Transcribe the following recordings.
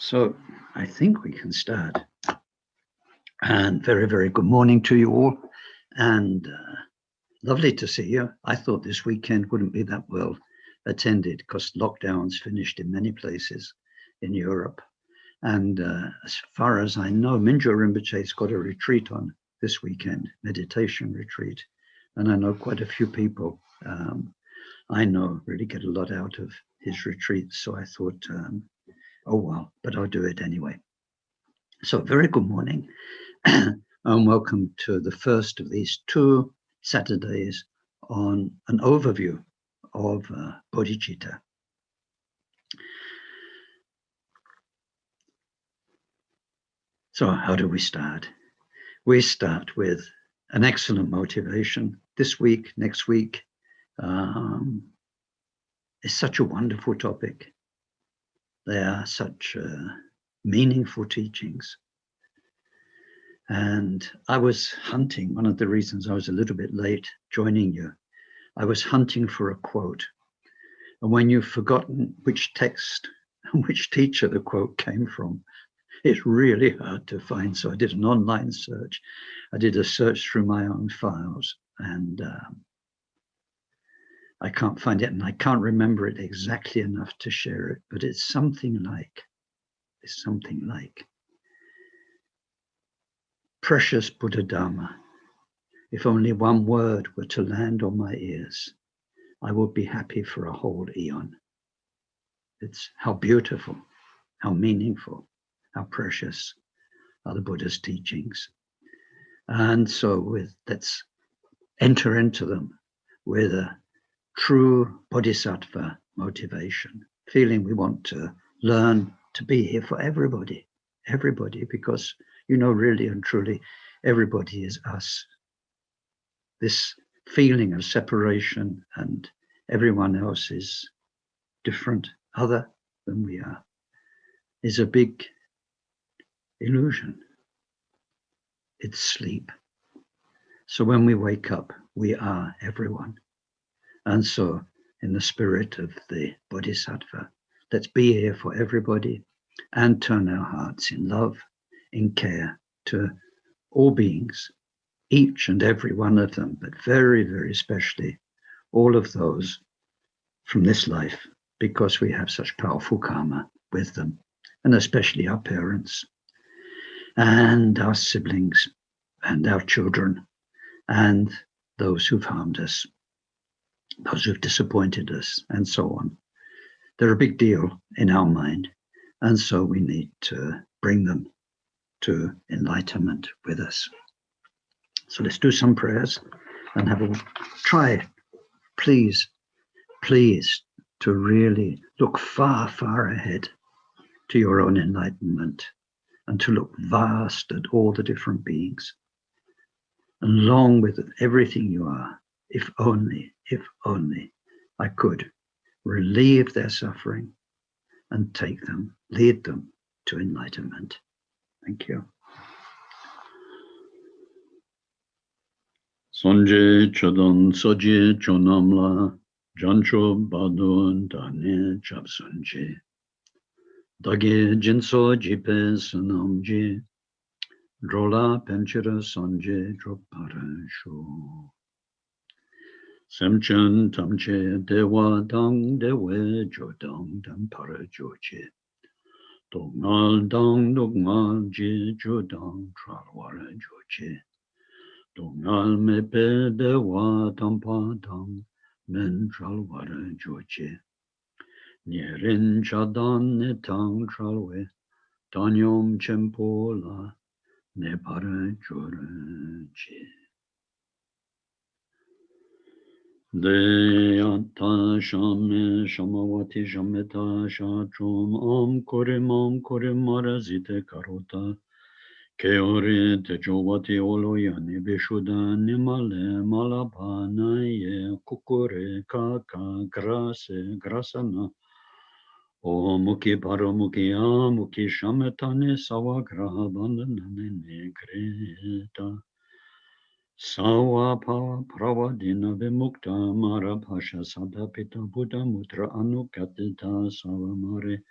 So I think we can start. And very, very good morning to you all. And lovely to see you. I thought this weekend wouldn't be that well attended because lockdowns finished in many places in Europe. And as far as I know, Mingyur Rinpoche's got a retreat on this weekend, meditation retreat. And I know quite a few people I know really get a lot out of his retreats. So I thought, oh, well, but I'll do it anyway. So very good morning and welcome to the first of these 2 Saturdays on an overview of Bodhichitta. So how do we start? We start with an excellent motivation. This week, next week, is such a wonderful topic. They are such meaningful teachings. And I was hunting, one of the reasons I was a little bit late joining you, I was hunting for a quote. And when you've forgotten which text and which teacher the quote came from, it's really hard to find. So I did an online search. I did a search through my own files and I can't find it and I can't remember it exactly enough to share it, but it's something like, precious Buddha Dharma, if only one word were to land on my ears, I would be happy for a whole eon. It's how beautiful, how meaningful, how precious are the Buddha's teachings. And so let's enter into them with a true Bodhisattva motivation, feeling we want to learn to be here for everybody, because you know, really and truly, everybody is us. This feeling of separation and everyone else is different, other than we are, is a big illusion. It's sleep. So when we wake up, we are everyone. And so in the spirit of the Bodhisattva, let's be here for everybody and turn our hearts in love, in care to all beings, each and every one of them, but very, very especially all of those from this life, because we have such powerful karma with them, and especially our parents and our siblings and our children and those who've harmed us, those who've disappointed us, and so on. They're a big deal in our mind, and so we need to bring them to enlightenment with us. So let's do some prayers and have a try, please, to really look far, far ahead to your own enlightenment and to look vast at all the different beings and long with everything you are. If only I could relieve their suffering and take them, lead them to enlightenment. Thank you. Sonje chodon soje chonamla jancho badun dane chapsunje dage jinso jipe sunamje drola penchira sonje dropara sho semchen tamche dewa dang dewe jodang dan para joche Dognal dang dognal je jodang tralwara joche. Dognal me pe dewa tampa dang men tralwara joche. Nierin chadan ne tang tralwe danyom chempola ne para joreche. Deyata shame shamawati shameta shachum om kore marazite karota keore tejovati oloyani beshuda nimale malabana ye kukure kaka grasana o muki paramuki amuki shametane savagraha bandhanane negreta Sawa pa pravadina vimukta mara pasha sadapita buddha mutra anukatita sawa mare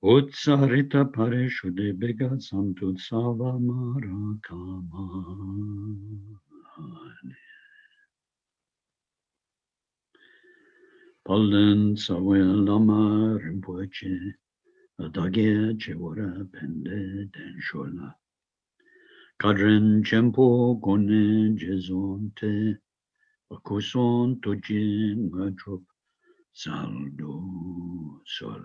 Utsarita pareshude begat santut sava marakama. Palden sawel lama rimpoche, adagye chewara pende denshola. Kadren chempo gone jezonte, akuson tojin madrup saldo sol.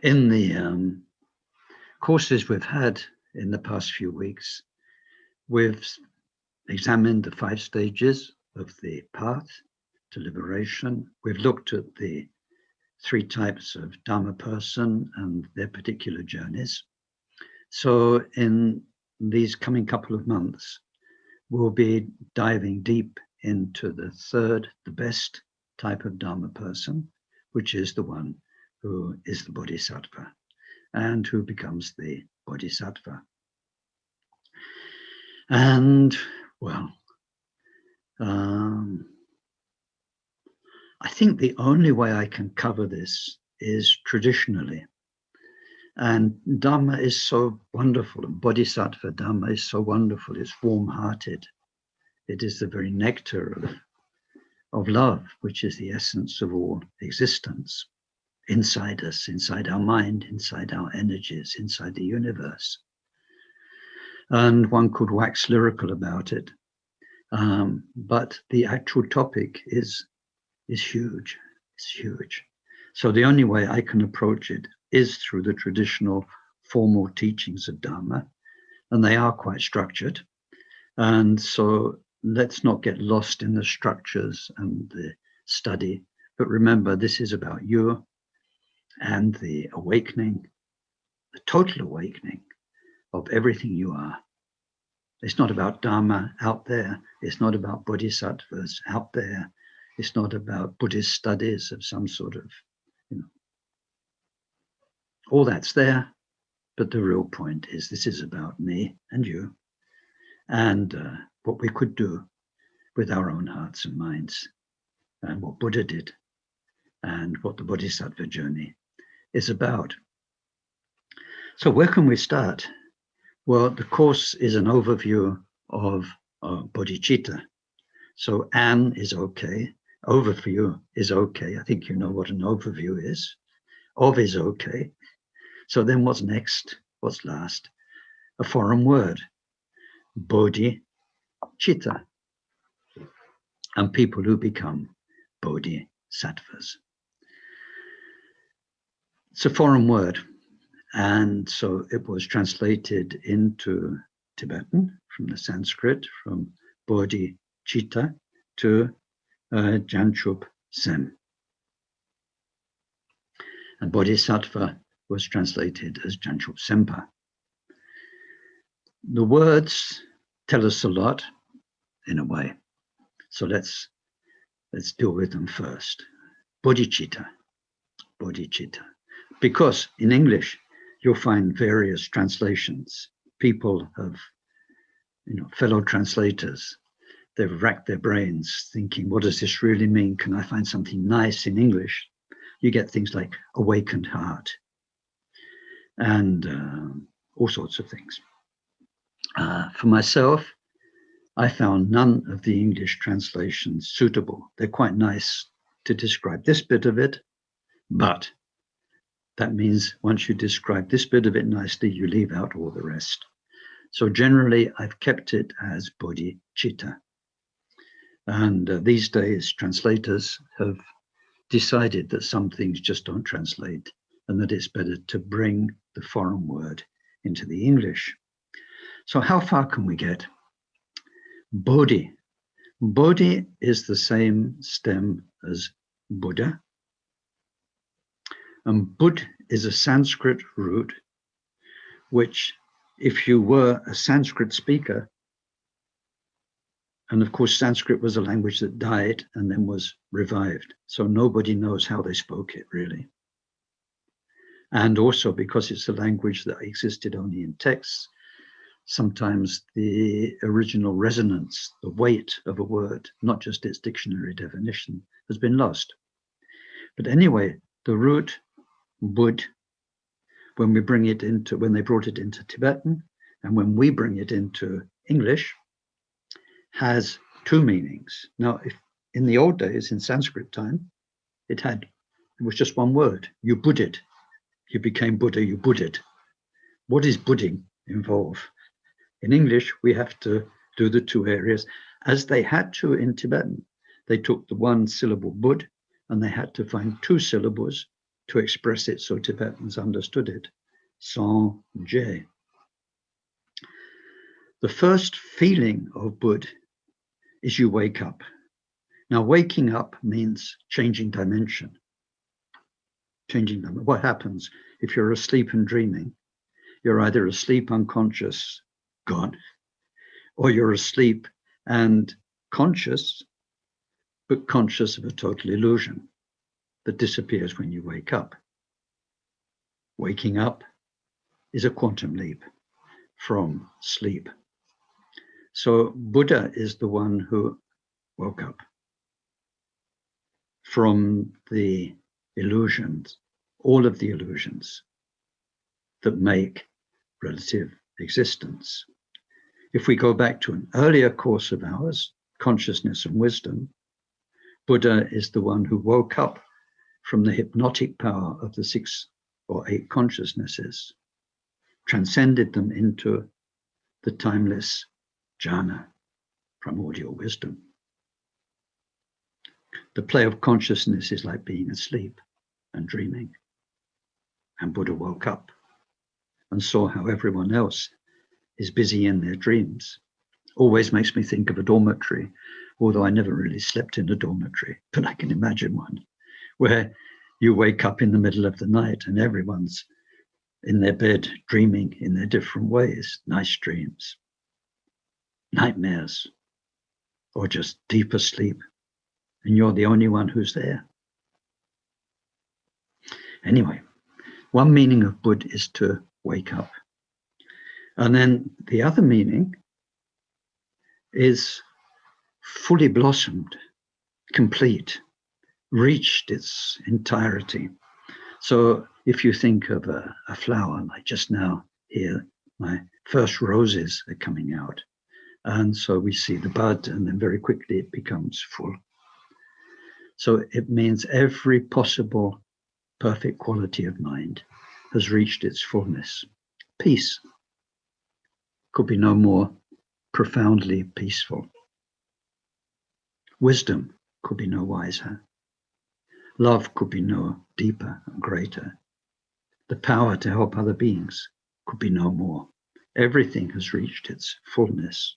In the courses we've had in the past few weeks, we've examined the 5 stages of the path to liberation. We've looked at the 3 types of Dharma person and their particular journeys. So in these coming couple of months, we'll be diving deep into the 3rd, the best type of Dharma person, which is the one who is the Bodhisattva and who becomes the Bodhisattva. And, well, I think the only way I can cover this is traditionally. And Dhamma is so wonderful, and Bodhisattva Dhamma is so wonderful. It's warm-hearted. It is the very nectar of love, which is the essence of all existence, inside us, inside our mind, inside our energies, inside the universe. And one could wax lyrical about it. But the actual topic is huge. It's huge. So the only way I can approach it is through the traditional formal teachings of Dharma, and they are quite structured. And so let's not get lost in the structures and the study, but remember, this is about you and the awakening, the total awakening of everything you are. It's not about Dharma out there. It's not about bodhisattvas out there. It's not about Buddhist studies of some sort of, all that's there. But the real point is this is about me and you and what we could do with our own hearts and minds and what Buddha did and what the Bodhisattva journey is about. So where can we start? Well, the course is an overview of Bodhichitta. So an is okay. Overview is okay. I think you know what an overview is. Of is okay. So then what's next? What's last? A foreign word. Bodhichitta. And people who become bodhisattvas. It's a foreign word. And so it was translated into Tibetan from the Sanskrit, from Bodhichitta to Janchup Sem. And Bodhisattva was translated as Janchup Sempa. The words tell us a lot in a way. So let's deal with them first. Bodhichitta. Bodhichitta. Because in English, you'll find various translations. People have, fellow translators, they've racked their brains thinking, what does this really mean? Can I find something nice in English? You get things like awakened heart and all sorts of things. For myself, I found none of the English translations suitable. They're quite nice to describe this bit of it, but that means once you describe this bit of it nicely, you leave out all the rest. So generally, I've kept it as Bodhichitta. And these days, translators have decided that some things just don't translate and that it's better to bring the foreign word into the English. So how far can we get? Bodhi. Bodhi is the same stem as Buddha. And Bud is a Sanskrit root, which if you were a Sanskrit speaker, And of course, Sanskrit was a language that died and then was revived. So nobody knows how they spoke it, really. And also because it's a language that existed only in texts, sometimes the original resonance, the weight of a word, not just its dictionary definition, has been lost. But anyway, the root Bud, when they brought it into Tibetan, and when we bring it into English, has two meanings. Now, if in the old days, in Sanskrit time, it was just one word. You budded. You became Buddha, you budded. What is budding involve? In English, we have to do the two areas, as they had to in Tibetan. They took the one syllable bud, and they had to find two syllables to express it so Tibetans understood it. San Je. The first feeling of bud is you wake up. Now, waking up means changing dimension. Changing them. What happens if you're asleep and dreaming? You're either asleep, unconscious, gone, or you're asleep and conscious, but conscious of a total illusion that disappears when you wake up. Waking up is a quantum leap from sleep. So Buddha is the one who woke up from the illusions, all of the illusions that make relative existence. If we go back to an earlier course of ours, Consciousness and Wisdom, Buddha is the one who woke up from the hypnotic power of the 6 or 8 consciousnesses, transcended them into the timeless jhana, primordial wisdom. The play of consciousness is like being asleep and dreaming. And Buddha woke up and saw how everyone else is busy in their dreams. Always makes me think of a dormitory, although I never really slept in a dormitory, but I can imagine one where you wake up in the middle of the night and everyone's in their bed dreaming in their different ways, nice dreams, nightmares, or just deep asleep, and you're the only one who's there. Anyway, one meaning of Bud is to wake up. And then the other meaning is fully blossomed, complete, reached its entirety. So if you think of a flower, like just now here, my first roses are coming out. And so we see the bud, and then very quickly it becomes full. So it means every possible perfect quality of mind has reached its fullness. Peace could be no more profoundly peaceful. Wisdom could be no wiser. Love could be no deeper and greater. The power to help other beings could be no more. Everything has reached its fullness.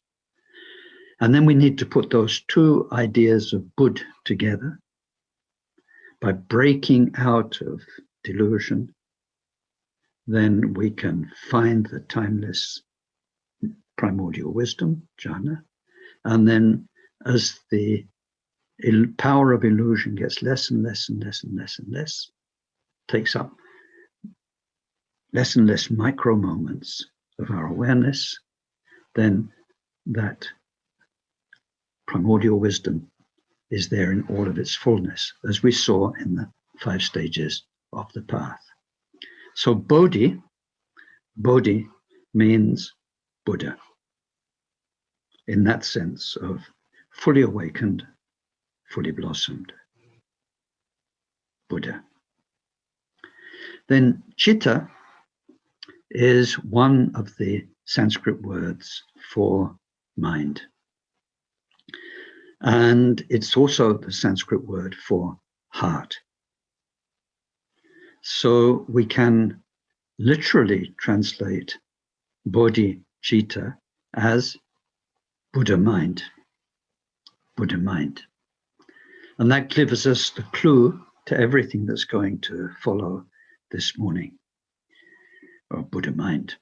And then we need to put those two ideas of Bud together. By breaking out of delusion, then we can find the timeless primordial wisdom, jhana. And then as the power of illusion gets less and less and less and less and less, takes up less and less micro moments of our awareness, then that primordial wisdom is there in all of its fullness, as we saw in the 5 stages of the path. So Bodhi means Buddha, in that sense of fully awakened, fully blossomed Buddha. Then Chitta is one of the Sanskrit words for mind. And it's also the Sanskrit word for heart. So we can literally translate Bodhichitta as Buddha mind. Buddha mind. And that gives us the clue to everything that's going to follow this morning. Or Buddha mind.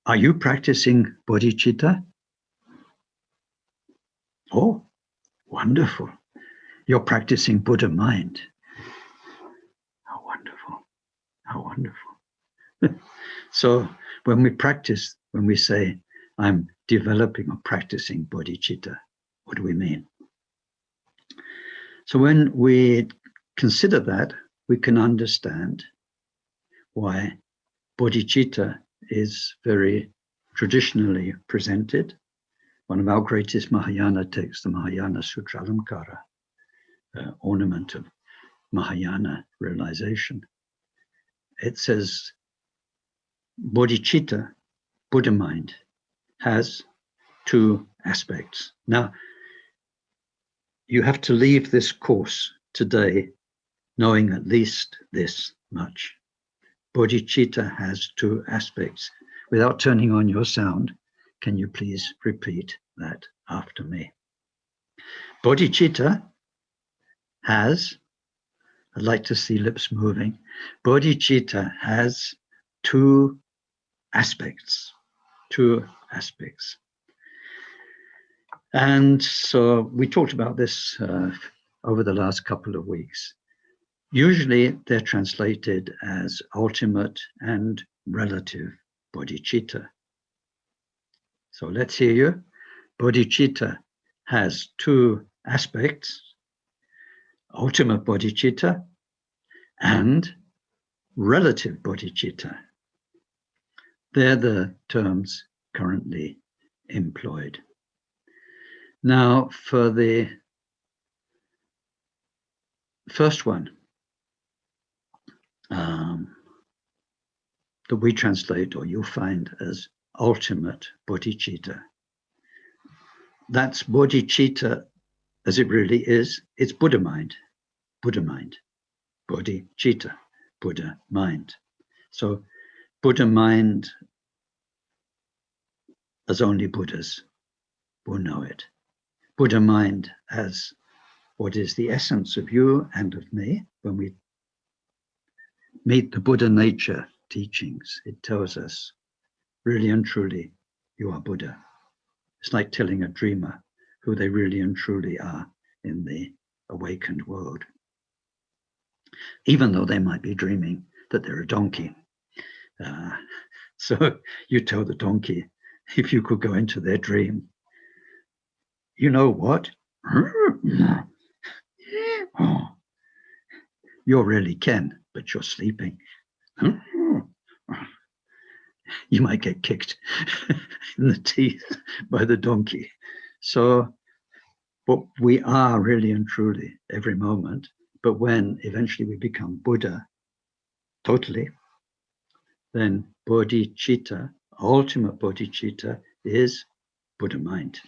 Are you practicing bodhicitta? Oh, wonderful. You're practicing Buddha mind. How wonderful. How wonderful. So when we practice, when we say, I'm developing or practicing bodhicitta, what do we mean? So when we consider that, we can understand why bodhicitta is very traditionally presented. One of our greatest Mahayana texts, the Mahayana Sutra Alamkara, ornament of Mahayana realization. It says, bodhicitta, Buddha mind, has two aspects. Now, you have to leave this course today knowing at least this much. Bodhicitta has two aspects. Without turning on your sound, can you please repeat that after me? Bodhicitta has, I'd like to see lips moving. Bodhicitta has two aspects. Two aspects. And so we talked about this over the last couple of weeks. Usually they're translated as ultimate and relative bodhicitta. So let's hear you. Bodhicitta has two aspects, ultimate bodhicitta and relative bodhicitta. They're the terms currently employed. Now, for the first one that we translate, or you'll find as ultimate bodhicitta, that's bodhicitta as it really is. It's Buddha mind, Buddha mind, bodhicitta, Buddha mind. So Buddha mind as only Buddhas will know it. Buddha mind as what is the essence of you and of me. When we meet the Buddha nature teachings, it tells us, really and truly, you are Buddha. It's like telling a dreamer who they really and truly are in the awakened world. Even though they might be dreaming that they're a donkey. So you tell the donkey, if you could go into their dream, you know what? You really can, but you're sleeping. You might get kicked in the teeth by the donkey. So, but we are really and truly every moment. But when eventually we become Buddha, totally, then bodhicitta, ultimate bodhicitta, is Buddha mind.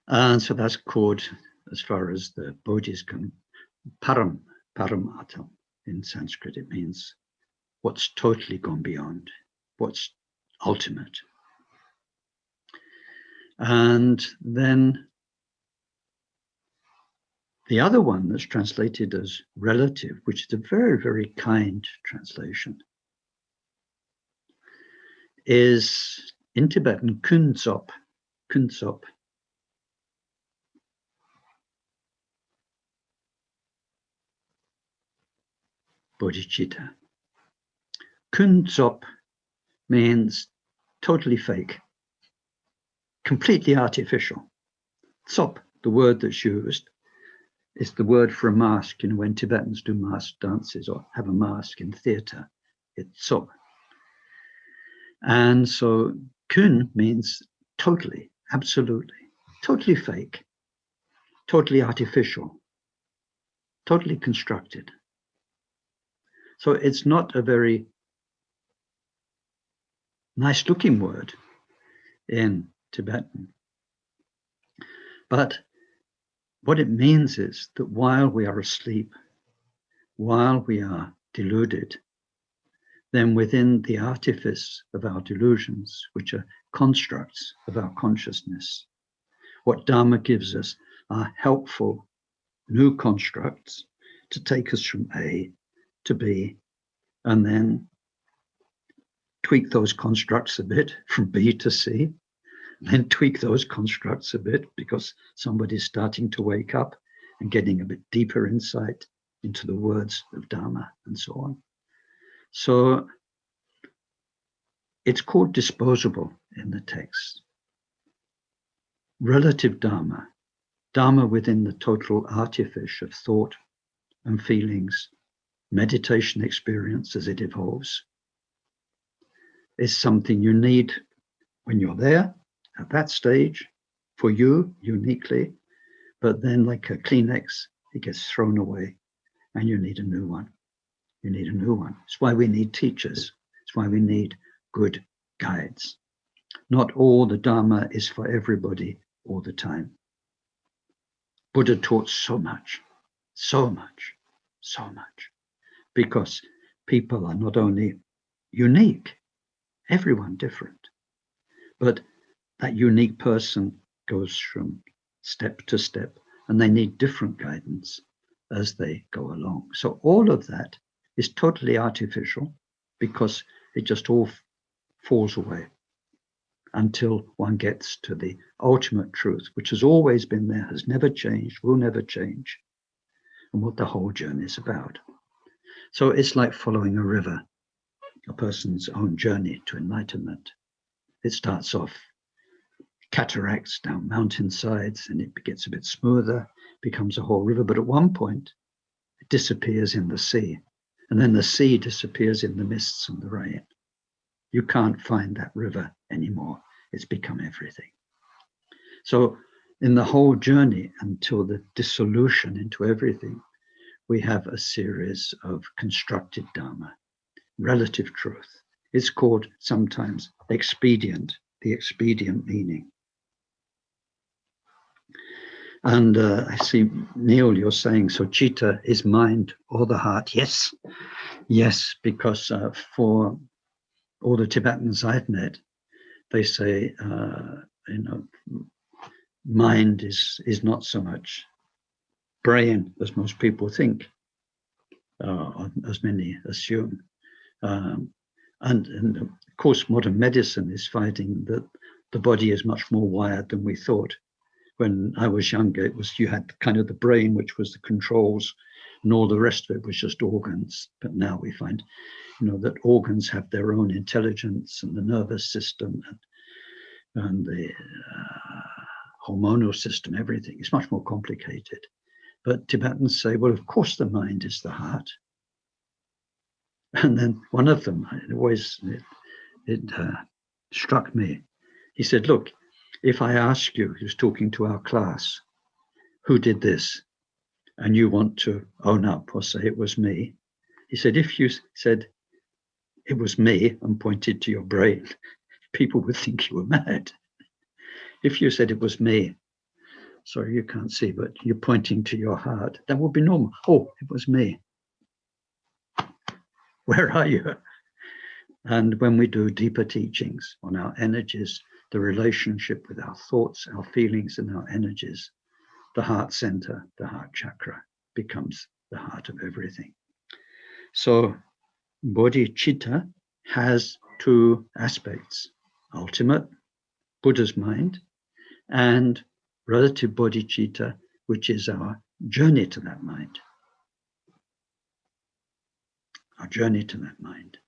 And so that's called, as far as the bodhis come, paramatam in Sanskrit. It means what's totally gone beyond, what's ultimate. And then the other one that's translated as relative, which is a very, very kind translation, is in Tibetan kuntsop, bodhicitta. Kuntsop means totally fake, completely artificial. Tsop, the word that's used, is the word for a mask. You know, when Tibetans do mask dances or have a mask in theatre, it's tsop. And so kun means totally, absolutely, totally fake, totally artificial, totally constructed. So it's not a very nice looking word in Tibetan. But what it means is that while we are asleep, while we are deluded, then within the artifice of our delusions, which are constructs of our consciousness, what Dharma gives us are helpful new constructs to take us from A to B, and then tweak those constructs a bit from B to C, then tweak those constructs a bit because somebody's starting to wake up and getting a bit deeper insight into the words of Dharma and so on. So it's called disposable in the text. Relative Dharma, Dharma within the total artifice of thought and feelings, meditation experience as it evolves, is something you need when you're there at that stage for you uniquely, but then like a Kleenex, it gets thrown away and you need a new one. You need a new one. It's why we need teachers. It's why we need good guides. Not all the Dharma is for everybody all the time. Buddha taught so much, so much, so much, because people are not only unique, everyone different, but that unique person goes from step to step and they need different guidance as they go along. So all of that is totally artificial because it just all falls away until one gets to the ultimate truth, which has always been there, has never changed, will never change, and what the whole journey is about. So it's like following a river, a person's own journey to enlightenment. It starts off cataracts down mountainsides and it gets a bit smoother, becomes a whole river, but at one point it disappears in the sea, and then the sea disappears in the mists and the rain. You can't find that river anymore. It's become everything. So in the whole journey until the dissolution into everything, we have a series of constructed Dharma, relative truth. It's called sometimes expedient, the expedient meaning. And I see, Neil, you're saying, so citta is mind or the heart. Yes, yes, because for all the Tibetans I've met, they say, mind is not so much brain as most people think, as many assume. And of course, modern medicine is finding that the body is much more wired than we thought. When I was younger, it was you had kind of the brain, which was the controls, and all the rest of it was just organs. But now we find, that organs have their own intelligence, and the nervous system and the hormonal system, everything. It's much more complicated. But Tibetans say, well, of course the mind is the heart. And then one of them, it struck me. He said, look, if I ask you, he was talking to our class, who did this? And you want to own up or say it was me. He said, if you said it was me and pointed to your brain, people would think you were mad. If you said it was me, sorry, you can't see, but you're pointing to your heart, that would be normal. Oh, it was me. Where are you? And when we do deeper teachings on our energies, the relationship with our thoughts, our feelings, and our energies, the heart center, the heart chakra, becomes the heart of everything. So Bodhicitta has two aspects: ultimate, Buddha's mind, and relative Bodhicitta, which is our journey to that mind. Our journey to that mind.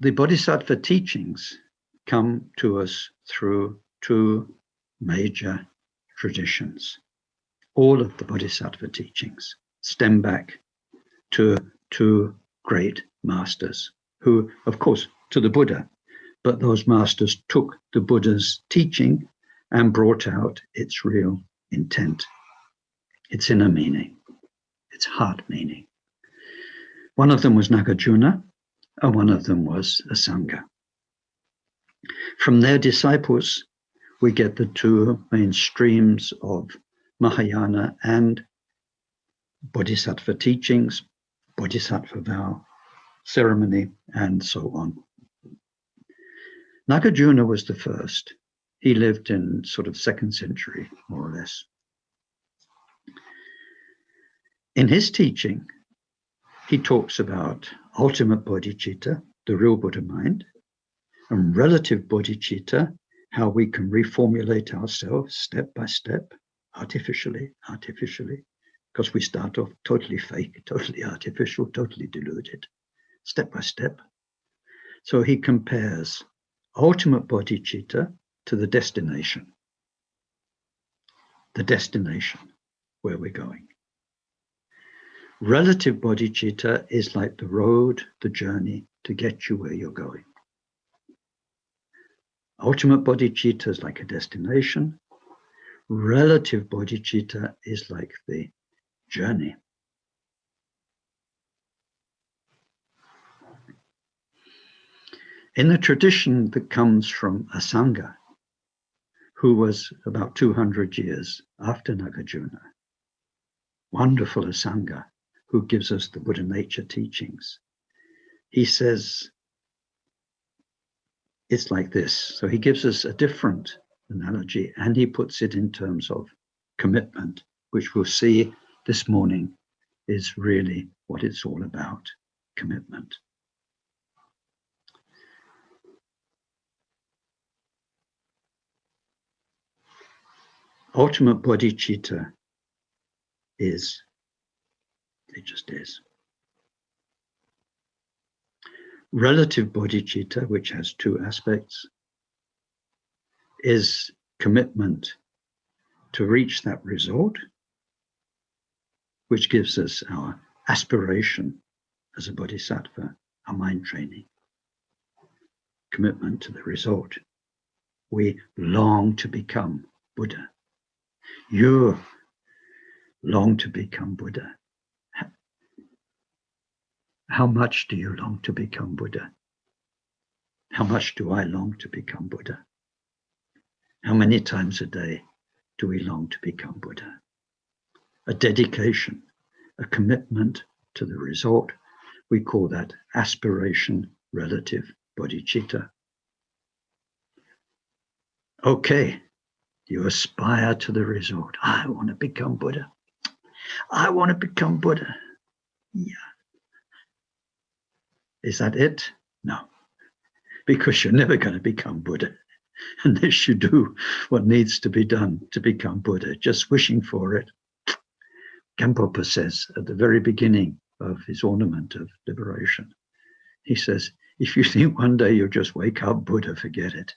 The Bodhisattva teachings come to us through two major traditions. All of the Bodhisattva teachings stem back to two great masters who, of course, to the Buddha, but those masters took the Buddha's teaching and brought out its real intent, its inner meaning, its heart meaning. One of them was Nagarjuna, and one of them was Asanga. From their disciples, we get the two main streams of Mahayana and Bodhisattva teachings, Bodhisattva Vow, ceremony, and so on. Nagarjuna was the first. He lived in sort of 2nd century, more or less. In his teaching, he talks about ultimate bodhicitta, the real Buddha mind, and relative bodhicitta, how we can reformulate ourselves step by step, artificially, because we start off totally fake, totally artificial, totally deluded, step by step. So he compares ultimate bodhicitta to the destination where we're going. Relative bodhicitta is like the road, the journey to get you where you're going. Ultimate bodhicitta is like a destination. Relative bodhicitta is like the journey. In the tradition that comes from a Sangha, who was about 200 years after Nagarjuna, wonderful Sangha, who gives us the Buddha nature teachings, he says it's like this. So he gives us a different analogy, and he puts it in terms of commitment, which we'll see this morning is really what it's all about, commitment. Ultimate bodhicitta is, it just is. Relative bodhicitta, which has two aspects, is commitment to reach that result, which gives us our aspiration as a bodhisattva, our mind training. Commitment to the result. We long to become Buddha. You long to become Buddha. How much do you long to become Buddha? How much do I long to become Buddha? How many times a day do we long to become Buddha? A dedication, a commitment to the result. We call that aspiration relative bodhicitta. Okay, you aspire to the result. I want to become Buddha. I want to become Buddha. Yeah. Is that it? No, because you're never going to become Buddha unless you do what needs to be done to become Buddha, just wishing for it. Khenpoken says at the very beginning of his ornament of liberation, he says, if you think one day you'll just wake up Buddha, forget it.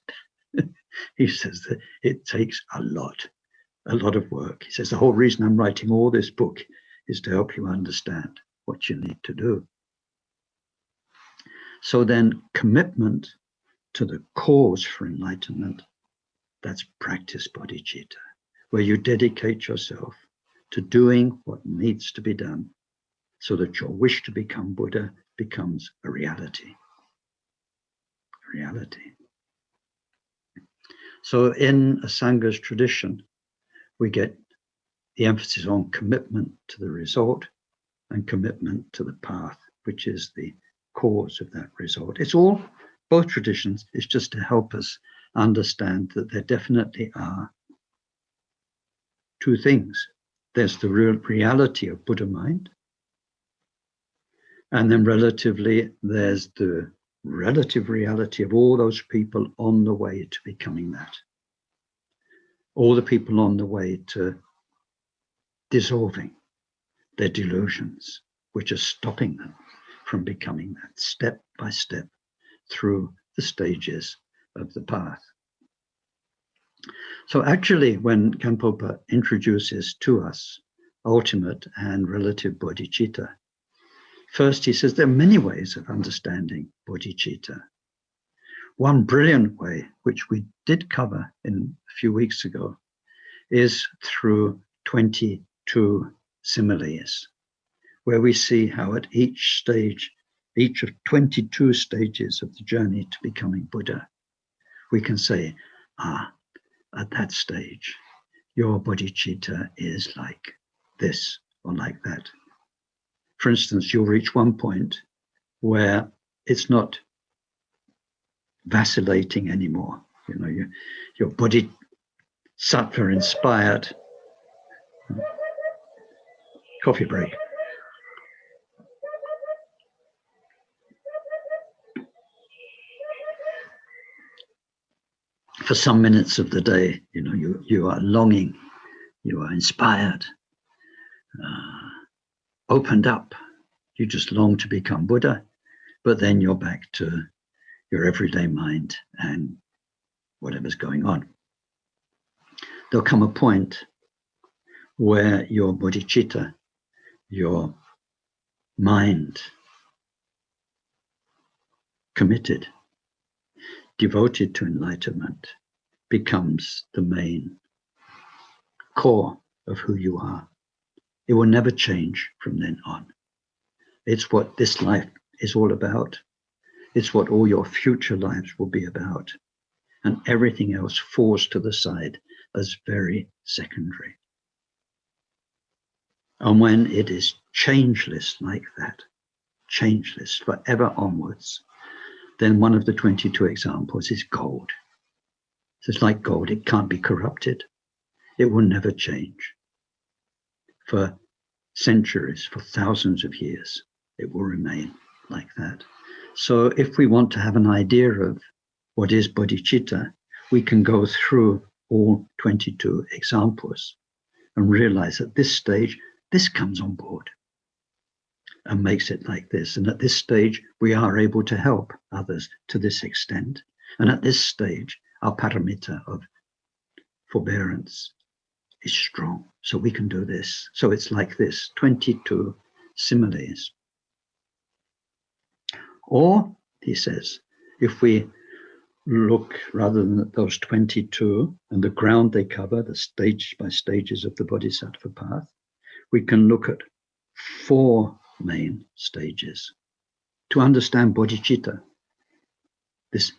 He says that it takes a lot of work. He says the whole reason I'm writing all this book is to help you understand what you need to do. So then commitment to the cause for enlightenment, that's practice bodhicitta, where you dedicate yourself to doing what needs to be done so that your wish to become Buddha becomes a reality. A reality. So in a Sangha's tradition, we get the emphasis on commitment to the result and commitment to the path, which is the cause of that result. It's all, both traditions, is just to help us understand that there definitely are two things. There's the real reality of Buddha mind, and then relatively there's the relative reality of all those people on the way to becoming that. All the people on the way to dissolving their delusions, which are stopping them from becoming that step by step through the stages of the path. So actually, when Khenpoken introduces to us ultimate and relative bodhicitta, first he says there are many ways of understanding bodhicitta. One brilliant way, which we did cover in a few weeks ago, is through 22 similes, where we see how at each stage, each of 22 stages of the journey to becoming Buddha, we can say, at that stage, your bodhicitta is like this or like that. For instance, you'll reach one point where it's not vacillating anymore. You know, your bodhisattva inspired. Coffee break. for some minutes of the day, you are longing, you are inspired, opened up. You just long to become Buddha, but then you're back to your everyday mind and whatever's going on. There'll come a point where your bodhicitta, your mind, committed, devoted to enlightenment, becomes the main core of who you are. It will never change from then on. It's what this life is all about. It's what all your future lives will be about. And everything else falls to the side as very secondary. And when it is changeless like that, changeless forever onwards, then one of the 22 examples is gold. So it's like gold, it can't be corrupted. It will never change. For centuries, for thousands of years, it will remain like that. So if we want to have an idea of what is bodhicitta, we can go through all 22 examples and realize at this stage, this comes on board and makes it like this. And at this stage, we are able to help others to this extent. And at this stage, our paramita of forbearance is strong. So we can do this. So it's like this, 22 similes. Or, he says, if we look rather than at those 22 and the ground they cover, the stage by stages of the Bodhisattva path, we can look at 4 main stages to understand bodhicitta, this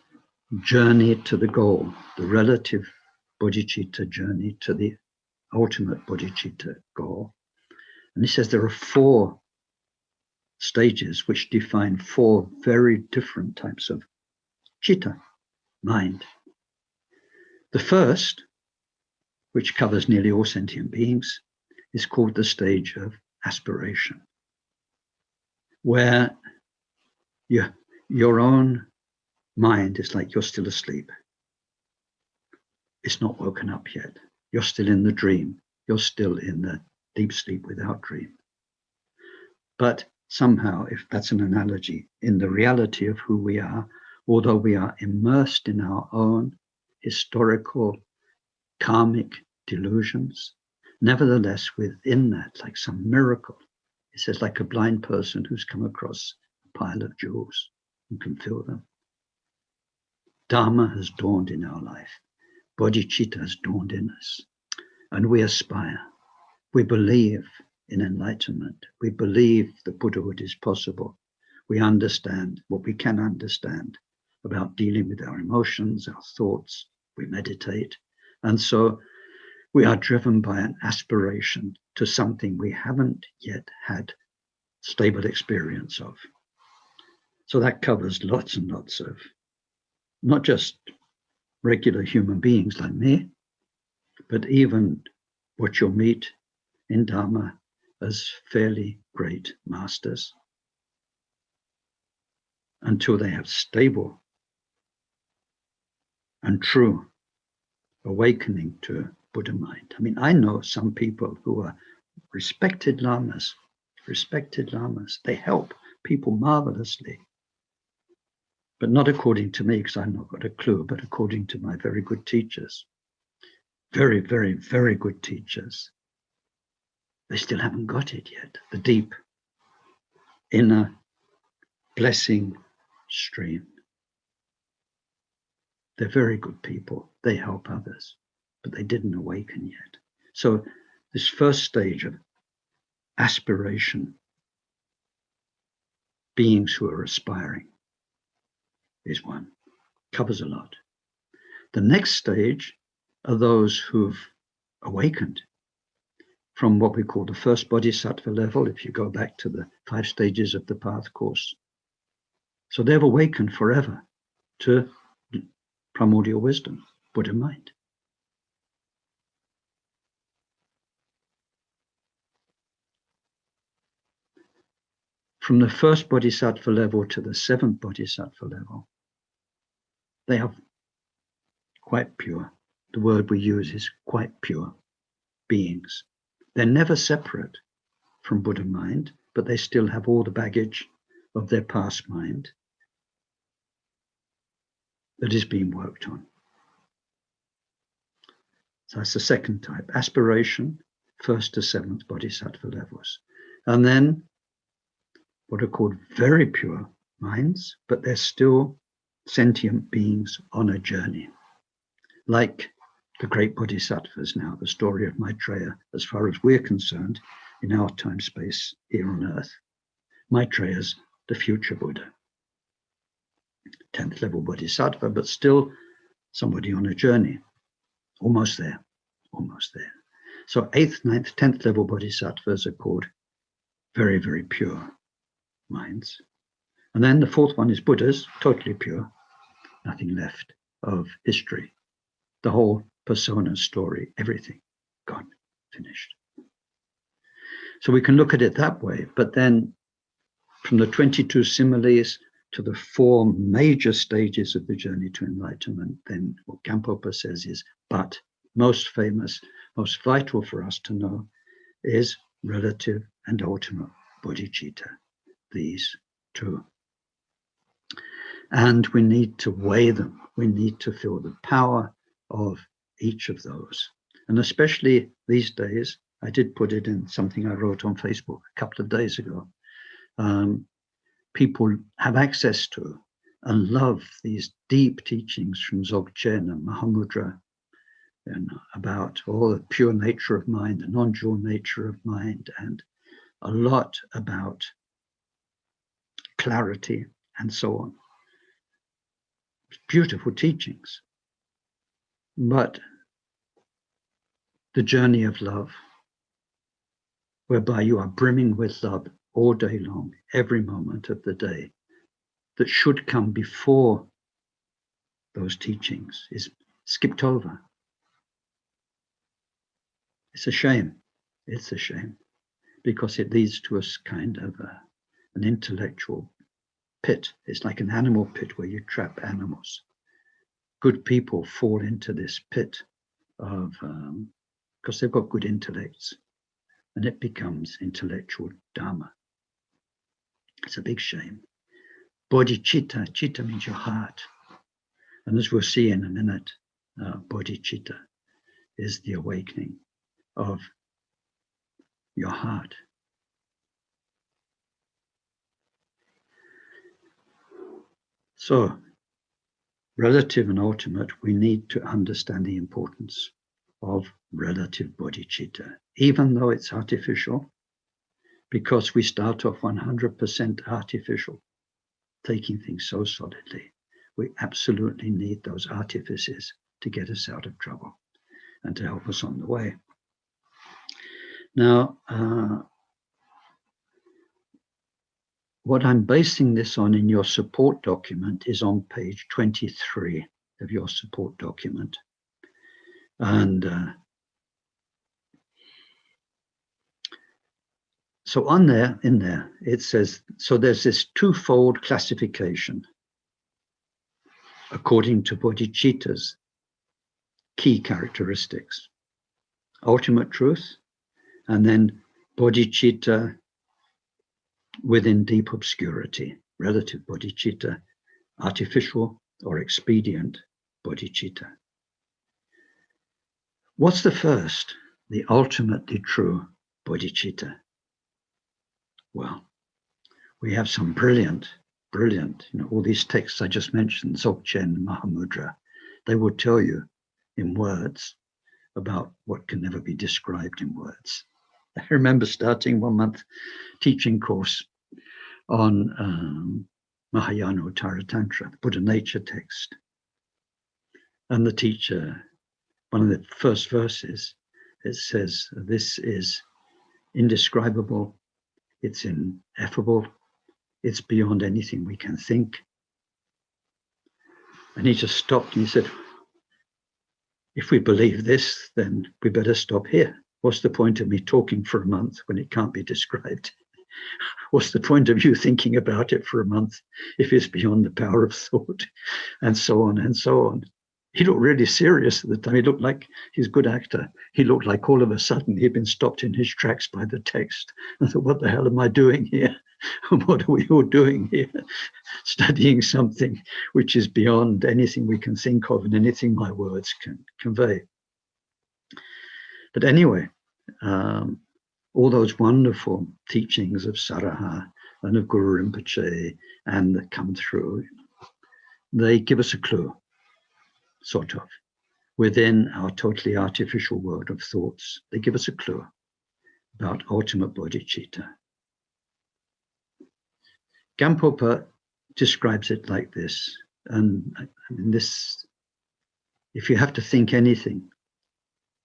journey to the goal, the relative bodhicitta journey to the ultimate bodhicitta goal. And he says there are 4 stages which define 4 very different types of citta, mind. The first, which covers nearly all sentient beings, is called the stage of aspiration, where your own mind is like you're still asleep. It's not woken up yet. You're still in the dream. You're still in the deep sleep without dream. But somehow, if that's an analogy, in the reality of who we are, although we are immersed in our own historical karmic delusions, nevertheless within that, like some miracle, it says like a blind person who's come across a pile of jewels and can feel them. Dharma has dawned in our life. Bodhicitta has dawned in us. And we aspire. We believe in enlightenment. We believe that Buddhahood is possible. We understand what we can understand about dealing with our emotions, our thoughts. We meditate. And so we are driven by an aspiration to something we haven't yet had stable experience of. So that covers lots and lots of, not just regular human beings like me, but even what you'll meet in Dharma as fairly great masters, until they have stable and true awakening to Buddha mind. I mean, I know some people who are respected lamas. They help people marvelously. But not according to me, because I've not got a clue, but according to my very good teachers. Very, very, very good teachers. They still haven't got it yet. The deep inner blessing stream. They're very good people. They help others, but they didn't awaken yet. So this first stage of aspiration, beings who are aspiring, is one. Covers a lot. The next stage are those who've awakened from what we call the first bodhisattva level, if you go back to the 5 stages of the path course. So they've awakened forever to primordial wisdom, Buddha mind. From the first bodhisattva level to the 7th bodhisattva level, they have quite pure. The word we use is quite pure beings. They're never separate from Buddha mind, but they still have all the baggage of their past mind that is being worked on. So that's the second type, aspiration, 1st to 7th bodhisattva levels. And then what are called very pure minds, but they're still sentient beings on a journey. Like the great bodhisattvas now, the story of Maitreya, as far as we're concerned, in our time space here on earth. Maitreya's the future Buddha. 10th level bodhisattva, but still somebody on a journey. Almost there, almost there. So 8th, 9th, 10th level bodhisattvas are called very, very pure minds. And then the 4th one is Buddhas, totally pure, nothing left of history. The whole persona story, everything gone, finished. So we can look at it that way, but then from the 22 similes to the 4 major stages of the journey to enlightenment, then what Khenpoken says is, but most famous, most vital for us to know is relative and ultimate bodhicitta, these 2. And we need to weigh them. We need to feel the power of each of those. And especially these days, I did put it in something I wrote on Facebook a couple of days ago. People have access to and love these deep teachings from Dzogchen and Mahamudra, and about all the pure nature of mind, the non-dual nature of mind, and a lot about clarity and so on. Beautiful teachings. But the journey of love, whereby you are brimming with love all day long, every moment of the day, that should come before those teachings, is skipped over. It's a shame. It's a shame, because it leads to a kind of an intellectual pit. It's like an animal pit where you trap animals. Good people fall into this pit of, because they've got good intellects, and it becomes intellectual dharma. It's a big shame. Bodhichitta, chitta means your heart. And as we'll see in a minute, bodhicitta is the awakening of your heart. So, relative and ultimate, we need to understand the importance of relative bodhicitta, even though it's artificial, because we start off 100% artificial, taking things so solidly. We absolutely need those artifices to get us out of trouble and to help us on the way. Now, what I'm basing this on in your support document is on page 23 of your support document. And so in there, it says, so there's this twofold classification according to bodhicitta's key characteristics. Ultimate truth, and then bodhicitta within deep obscurity, relative bodhicitta, artificial or expedient bodhicitta. What's the first? The ultimately true bodhicitta. Well, we have some brilliant, all these texts I just mentioned, Dzogchen, Mahamudra, they will tell you in words about what can never be described in words. I remember starting 1 month teaching course on Mahayana Uttara Tantra, the Buddha nature text. And the teacher, one of the first verses, it says, this is indescribable, it's ineffable, it's beyond anything we can think. And he just stopped and he said, if we believe this, then we better stop here. What's the point of me talking for a month when it can't be described? What's the point of you thinking about it for a month if it's beyond the power of thought? And so on and so on. He looked really serious at the time. He looked like he's a good actor. He looked like all of a sudden he'd been stopped in his tracks by the text. I thought, what the hell am I doing here? What are we all doing here? Studying something which is beyond anything we can think of and anything my words can convey. But anyway, all those wonderful teachings of Saraha and of Guru Rinpoche and that come through, they give us a clue, sort of, within our totally artificial world of thoughts. They give us a clue about ultimate bodhicitta. Gampopa describes it like this, and this, if you have to think anything,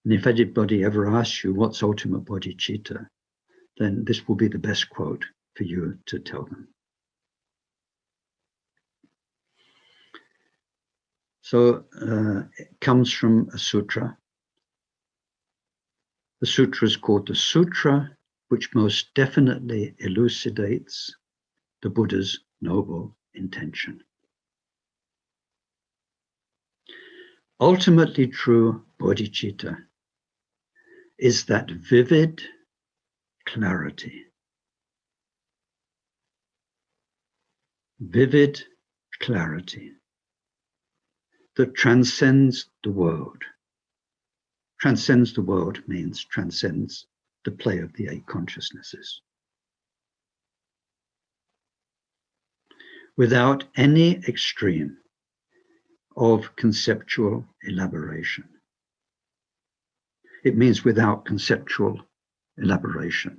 and if anybody ever asks you what's ultimate bodhicitta, then this will be the best quote for you to tell them. So it comes from a sutra. The sutra is called the Sutra which most definitely elucidates the Buddha's noble intention. Ultimately true bodhicitta is that vivid clarity. Vivid clarity that transcends the world. Transcends the world means transcends the play of the 8 consciousnesses. Without any extreme of conceptual elaboration. It means without conceptual elaboration.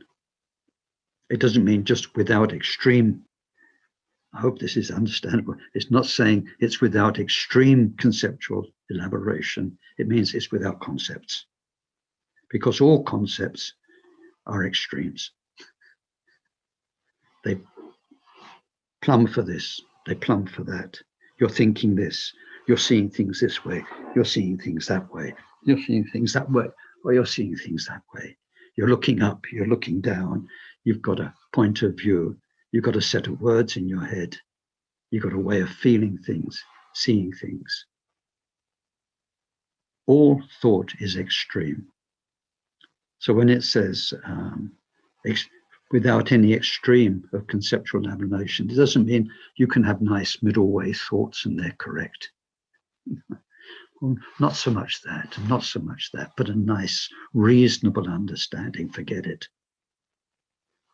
It doesn't mean just without extreme. I hope this is understandable. It's not saying it's without extreme conceptual elaboration. It means it's without concepts. Because all concepts are extremes. They plumb for this, they plumb for that. You're thinking this, you're seeing things this way, you're seeing things that way, you're seeing things that way, or you're seeing things that way. You're looking up, you're looking down, you've got a point of view, you've got a set of words in your head, you've got a way of feeling things, seeing things. All thought is extreme. So when it says without any extreme of conceptual elaboration, it doesn't mean you can have nice middle way thoughts and they're correct. Well, not so much that, not so much that, but a nice, reasonable understanding, forget it.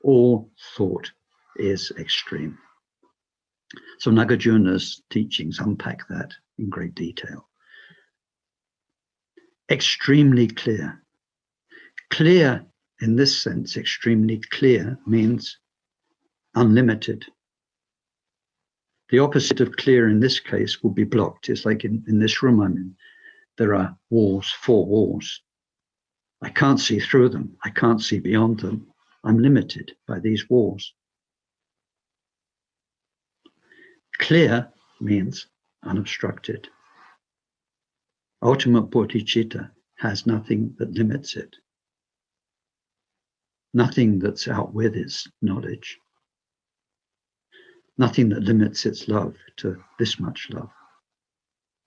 All thought is extreme. So Nagarjuna's teachings unpack that in great detail. Extremely clear. Clear in this sense, extremely clear means unlimited. The opposite of clear in this case will be blocked. It's like in this room I'm in, there are walls, 4 walls. I can't see through them. I can't see beyond them. I'm limited by these walls. Clear means unobstructed. Ultimate bodhicitta has nothing that limits it. Nothing that's out with its knowledge. Nothing that limits its love to this much love.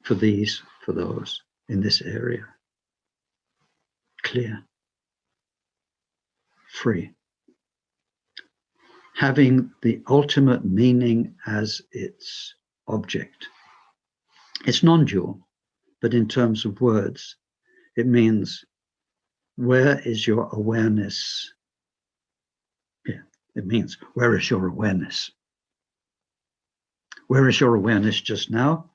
For these, for those, in this area. Clear. Free. Having the ultimate meaning as its object. It's non-dual, but in terms of words, it means where is your awareness? Yeah, it means where is your awareness? Where is your awareness just now?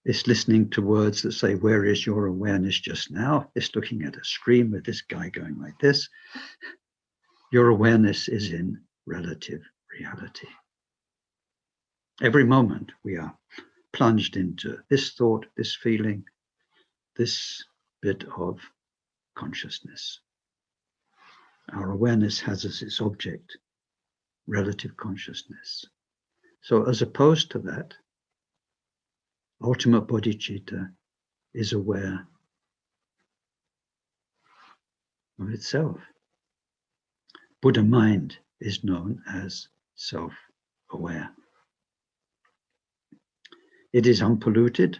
It's listening to words that say, where is your awareness just now? It's looking at a screen with this guy going like this. Your awareness is in relative reality. Every moment we are plunged into this thought, this feeling, this bit of consciousness. Our awareness has as its object relative consciousness. So as opposed to that, ultimate bodhicitta is aware of itself. Buddha mind is known as self-aware. It is unpolluted.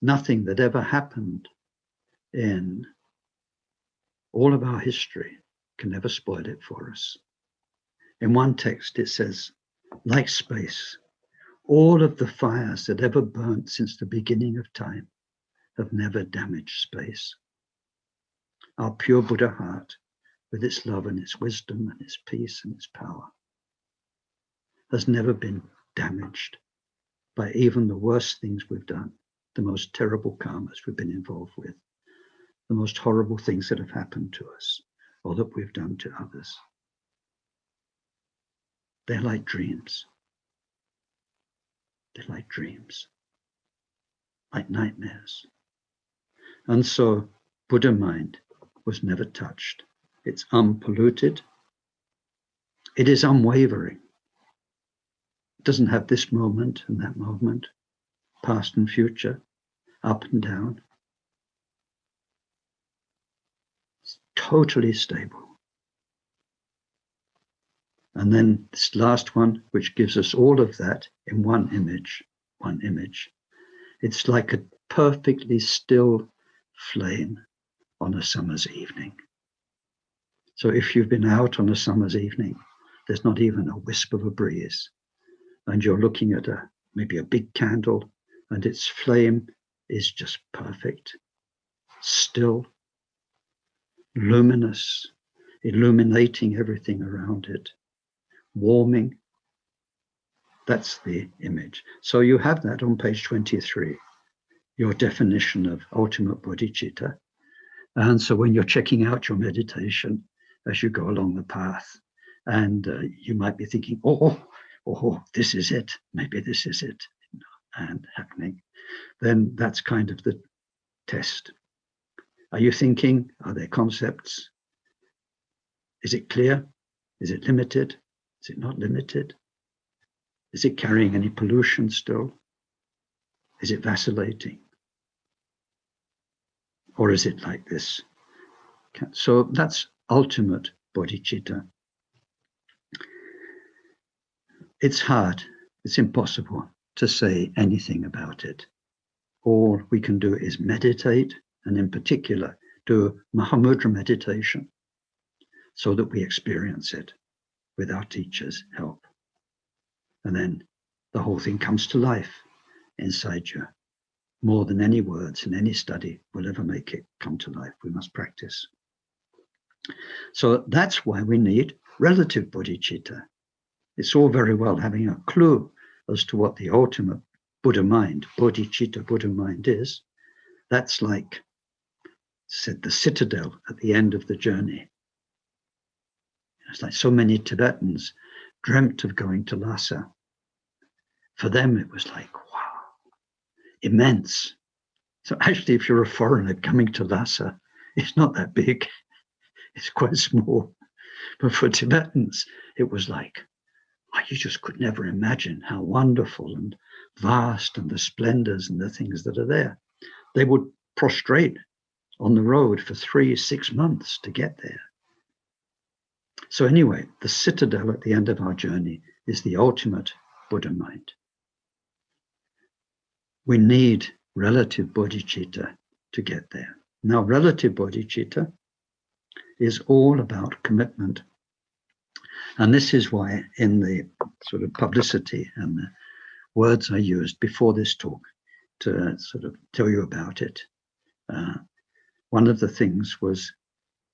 Nothing that ever happened in all of our history can ever spoil it for us. In one text it says, like space, all of the fires that ever burnt since the beginning of time have never damaged space. Our pure Buddha heart, with its love and its wisdom and its peace and its power, has never been damaged by even the worst things we've done, the most terrible karmas we've been involved with, the most horrible things that have happened to us or that we've done to others. They're like dreams. They're like dreams, like nightmares. And so Buddha mind was never touched. It's unpolluted. It is unwavering. It doesn't have this moment and that moment, past and future, up and down. It's totally stable. And then this last one, which gives us all of that in one image. It's like a perfectly still flame on a summer's evening. So if you've been out on a summer's evening, there's not even a wisp of a breeze, and you're looking at maybe a big candle, and its flame is just perfect, still, luminous, illuminating everything around it, warming. That's the image. So you have that on page 23, your definition of ultimate bodhicitta. And so when you're checking out your meditation as you go along the path, and you might be thinking, oh, this is it, maybe this is it, and happening, then that's kind of the test. Are you thinking? Are there concepts? Is it clear? Is it limited? Is it not limited? Is it carrying any pollution still? Is it vacillating? Or is it like this? So that's ultimate bodhicitta. It's hard, it's impossible to say anything about it. All we can do is meditate, and in particular, do Mahamudra meditation so that we experience it with our teacher's help. And then the whole thing comes to life inside you. More than any words and any study will ever make it come to life. We must practice. So that's why we need relative bodhicitta. It's all very well having a clue as to what the ultimate Buddha mind, bodhicitta Buddha mind is. That's like, said, the citadel at the end of the journey. It's like so many Tibetans dreamt of going to Lhasa. For them, it was like, wow, immense. So actually, if you're a foreigner coming to Lhasa, it's not that big. It's quite small. But for Tibetans, it was like, oh, you just could never imagine how wonderful and vast and the splendors and the things that are there. They would prostrate on the road for 3-6 months to get there. So anyway, the citadel at the end of our journey is the ultimate Buddha mind. We need relative bodhicitta to get there. Now, relative bodhicitta is all about commitment. And this is why in the sort of publicity and the words I used before this talk to sort of tell you about it, one of the things was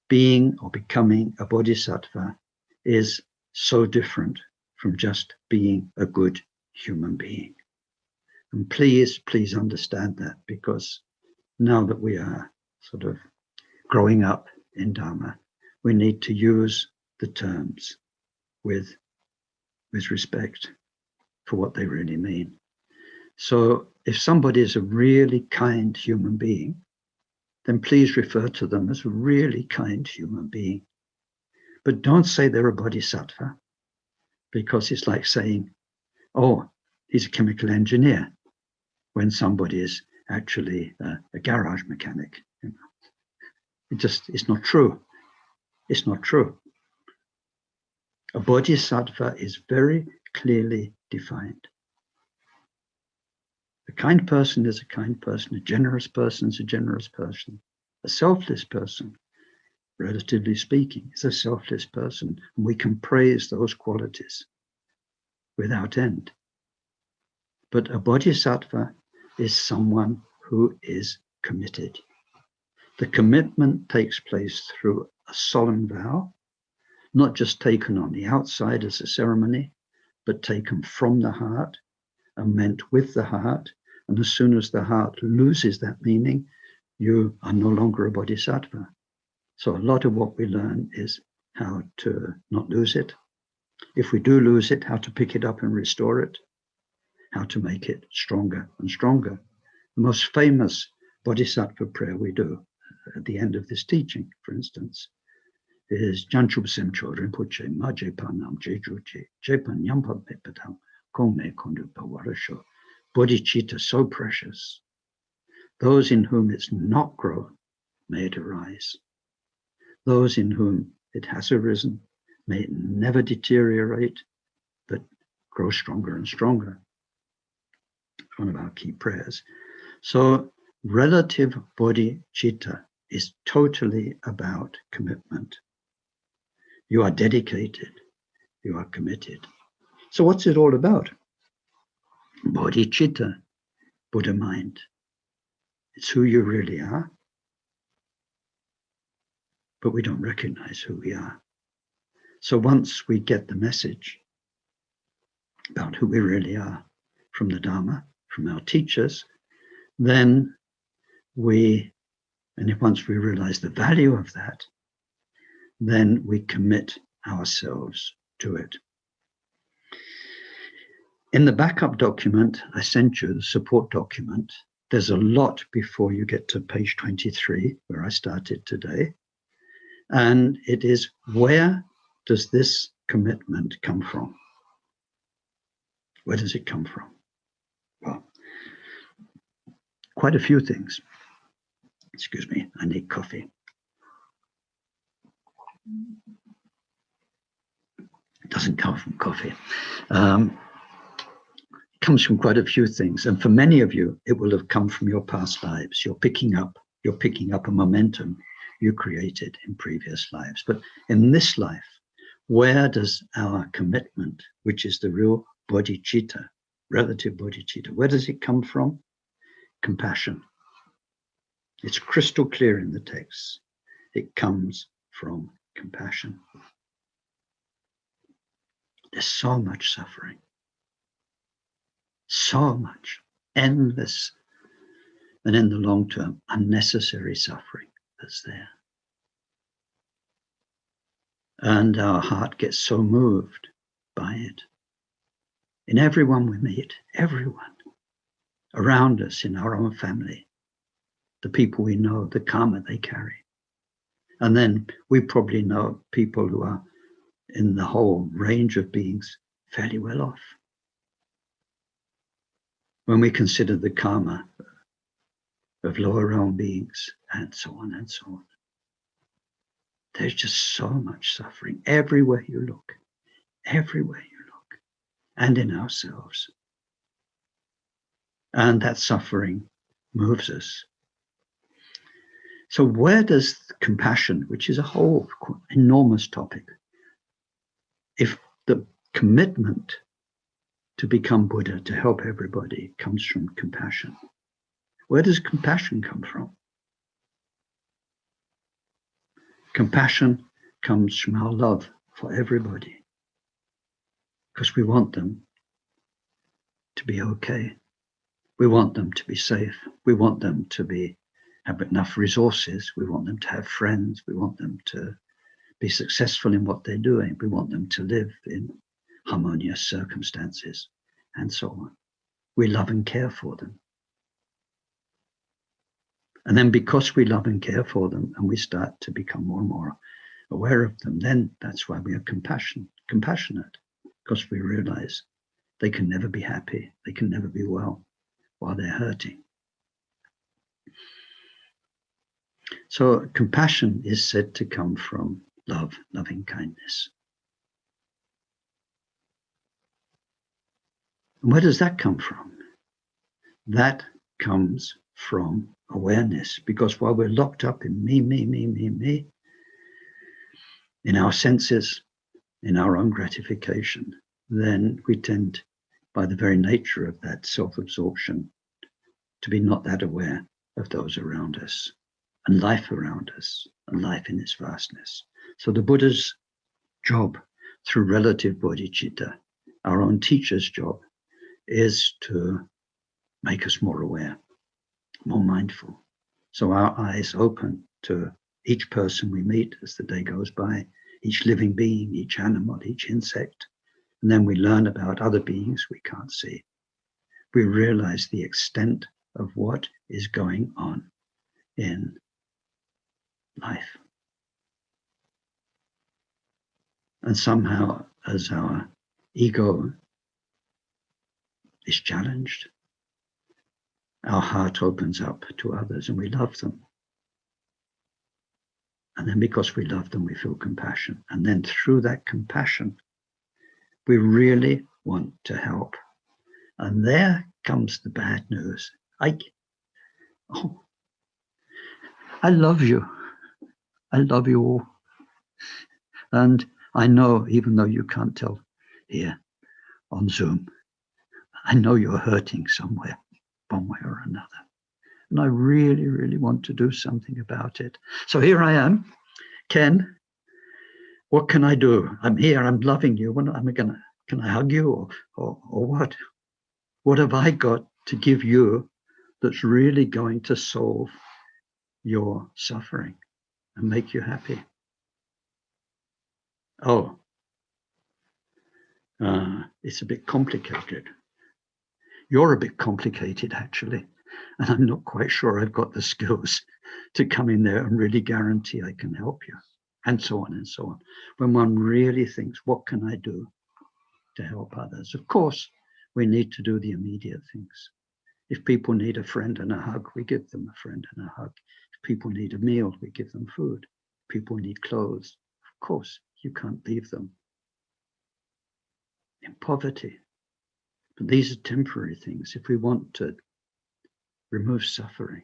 being or becoming a bodhisattva is so different from just being a good human being. And please understand that, because now that we are sort of growing up in Dharma, we need to use the terms with respect for what they really mean. So if somebody is a really kind human being, then please refer to them as a really kind human being. But don't say they're a bodhisattva, because it's like saying, oh, he's a chemical engineer, when somebody is actually a garage mechanic. You know? It's not true. It's not true. A bodhisattva is very clearly defined. A kind person is a kind person. A generous person is a generous person. A selfless person, relatively speaking, is a selfless person. And we can praise those qualities without end. But a bodhisattva is someone who is committed. The commitment takes place through a solemn vow, not just taken on the outside as a ceremony, but taken from the heart and meant with the heart. And as soon as the heart loses that meaning, you are no longer a bodhisattva. So a lot of what we learn is how to not lose it. If we do lose it, how to pick it up and restore it, how to make it stronger and stronger. The most famous bodhisattva prayer we do at the end of this teaching, for instance, is Janchub Semcho Rinpoche Maje Panam Jejuche Jepan Yampa Pepatam Kome Kondupa Warasho Bodhichitta so precious. Those in whom it's not grown, may it arise. Those in whom it has arisen, may it never deteriorate, but grow stronger and stronger. One of our key prayers. So relative bodhicitta is totally about commitment. You are dedicated, you are committed. So what's it all about? Bodhicitta, Buddha mind. It's who you really are, but we don't recognize who we are. So once we get the message about who we really are from the Dharma, from our teachers, then once we realize the value of that, then we commit ourselves to it. In the backup document, I sent you the support document. There's a lot before you get to page 23, where I started today. And it is, where does this commitment come from? Where does it come from? Well, quite a few things. Excuse me, I need coffee. It doesn't come from coffee. It comes from quite a few things. And for many of you, it will have come from your past lives. You're picking up a momentum you created in previous lives. But in this life, where does our commitment, which is the real bodhicitta, relative bodhicitta, where does it come from? Compassion. It's crystal clear in the text. It comes from compassion. There's so much suffering. So much, endless, and in the long term, unnecessary suffering that's there. And our heart gets so moved by it. In everyone we meet, everyone around us, in our own family, the people we know, the karma they carry. And then we probably know people who are in the whole range of beings fairly well off. When we consider the karma of lower realm beings, and so on and so on. There's just so much suffering everywhere you look, and in ourselves. And that suffering moves us. So where does compassion, which is a whole enormous topic, if the commitment to become Buddha, to help everybody, comes from compassion, where does compassion come from? Compassion comes from our love for everybody, because we want them to be okay. We want them to be safe. We want them to have enough resources. We want them to have friends. We want them to be successful in what they're doing. We want them to live in harmonious circumstances, and so on. We love and care for them. And then because we love and care for them, and we start to become more and more aware of them, then that's why we are compassionate, because we realize they can never be happy, they can never be well while they're hurting. So compassion is said to come from love, loving kindness. And where does that come from? that comes from awareness, because while we're locked up in me, in our senses, in our own gratification, then we tend, by the very nature of that self-absorption, to be not that aware of those around us and life around us and life in its vastness. So the Buddha's job through relative bodhicitta, our own teacher's job, is to make us more aware, more mindful. So our eyes open to each person we meet as the day goes by, each living being, each animal, each insect. And then we learn about other beings we can't see. We realize the extent of what is going on in life. And somehow, as our ego is challenged, our heart opens up to others and we love them. And then because we love them, we feel compassion. And then through that compassion, we really want to help. And there comes the bad news. I love you. I love you all. And I know, even though you can't tell here on Zoom, I know you're hurting somewhere, one way or another. And I really, really want to do something about it. So here I am. Ken, what can I do? I'm here, I'm loving you. Can I hug you or what? What have I got to give you that's really going to solve your suffering and make you happy? It's a bit complicated. You're a bit complicated, actually. And I'm not quite sure I've got the skills to come in there and really guarantee I can help you. And so on and so on. When one really thinks, what can I do to help others? Of course, we need to do the immediate things. If people need a friend and a hug, we give them a friend and a hug. If people need a meal, we give them food. If people need clothes, of course, you can't leave them in poverty. But these are temporary things if we want to remove suffering.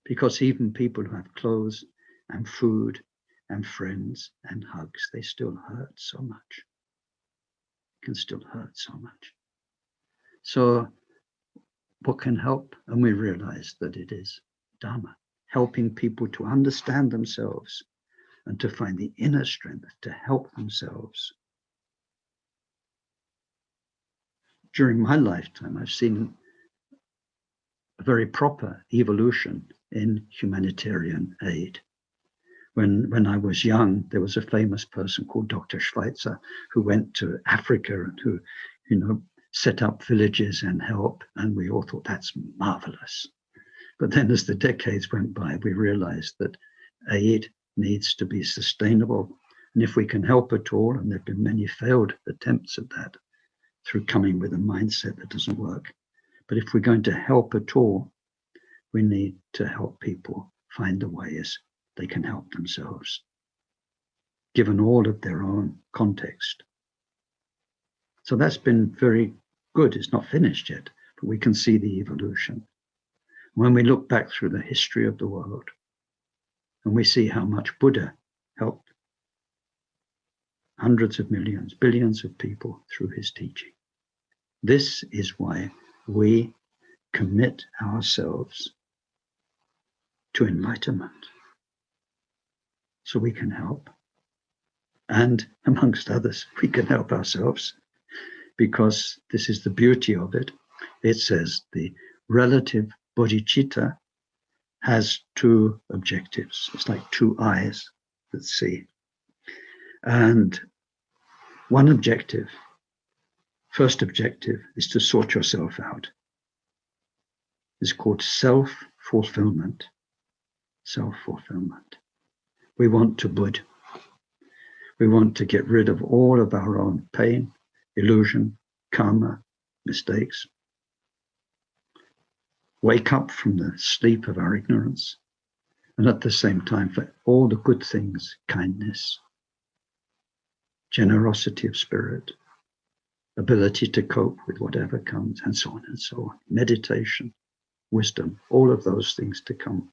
Because even people who have clothes and food and friends and hugs, they still hurt so much. It can still hurt so much. So what can help? And we realize that it is Dharma, helping people to understand themselves and to find the inner strength to help themselves. During my lifetime, I've seen a very proper evolution in humanitarian aid. When I was young, there was a famous person called Dr. Schweitzer who went to Africa and who, set up villages and help. And we all thought that's marvelous. But then as the decades went by, we realized that aid needs to be sustainable. And if we can help at all, and there have been many failed attempts at that through coming with a mindset that doesn't work. But if we're going to help at all, we need to help people find the ways they can help themselves, given all of their own context. So that's been very good. It's not finished yet, but we can see the evolution. When we look back through the history of the world, and we see how much Buddha helped hundreds of millions, billions of people through his teaching. This is why we commit ourselves to enlightenment, so we can help. And amongst others, we can help ourselves, because this is the beauty of it. It says the relative bodhicitta has two objectives. It's like two eyes that see. And one objective, first objective, is to sort yourself out. It's called self-fulfillment. Self-fulfillment. We want to Bud. We want to get rid of all of our own pain, illusion, karma, mistakes. Wake up from the sleep of our ignorance. And at the same time, for all the good things, kindness, generosity of spirit, ability to cope with whatever comes, and so on and so on. Meditation, wisdom, all of those things to come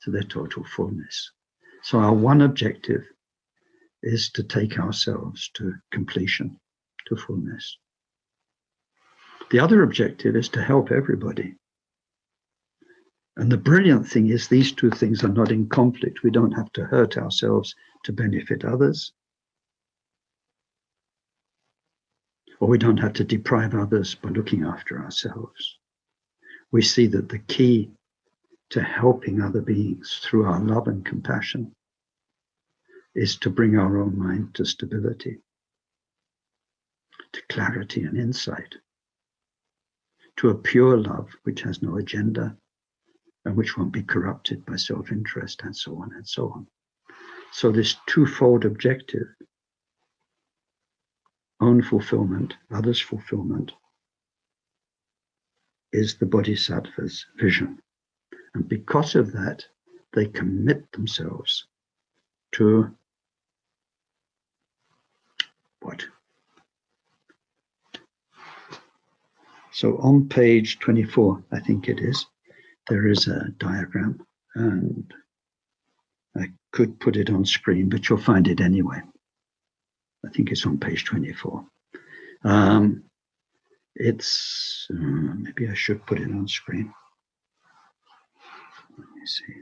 to their total fullness. So our one objective is to take ourselves to completion, to fullness. The other objective is to help everybody. And the brilliant thing is these two things are not in conflict. We don't have to hurt ourselves to benefit others. Or we don't have to deprive others by looking after ourselves. We see that the key to helping other beings through our love and compassion is to bring our own mind to stability, to clarity and insight, to a pure love which has no agenda and which won't be corrupted by self-interest, and so on and so on. So this twofold objective, own fulfillment, others' fulfillment, is the Bodhisattva's vision. And because of that, they commit themselves to what? So on page 24, I think it is, there is a diagram, and I could put it on screen, but you'll find it anyway. I think it's on page 24. It's, maybe I should put it on screen. Let me see.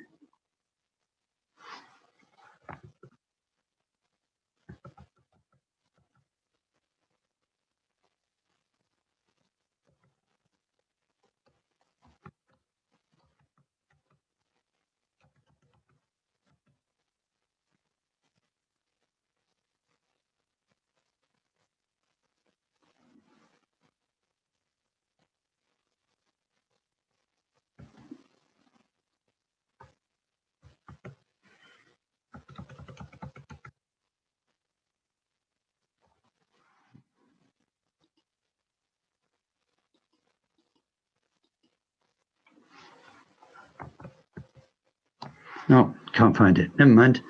No, can't find it. Never mind.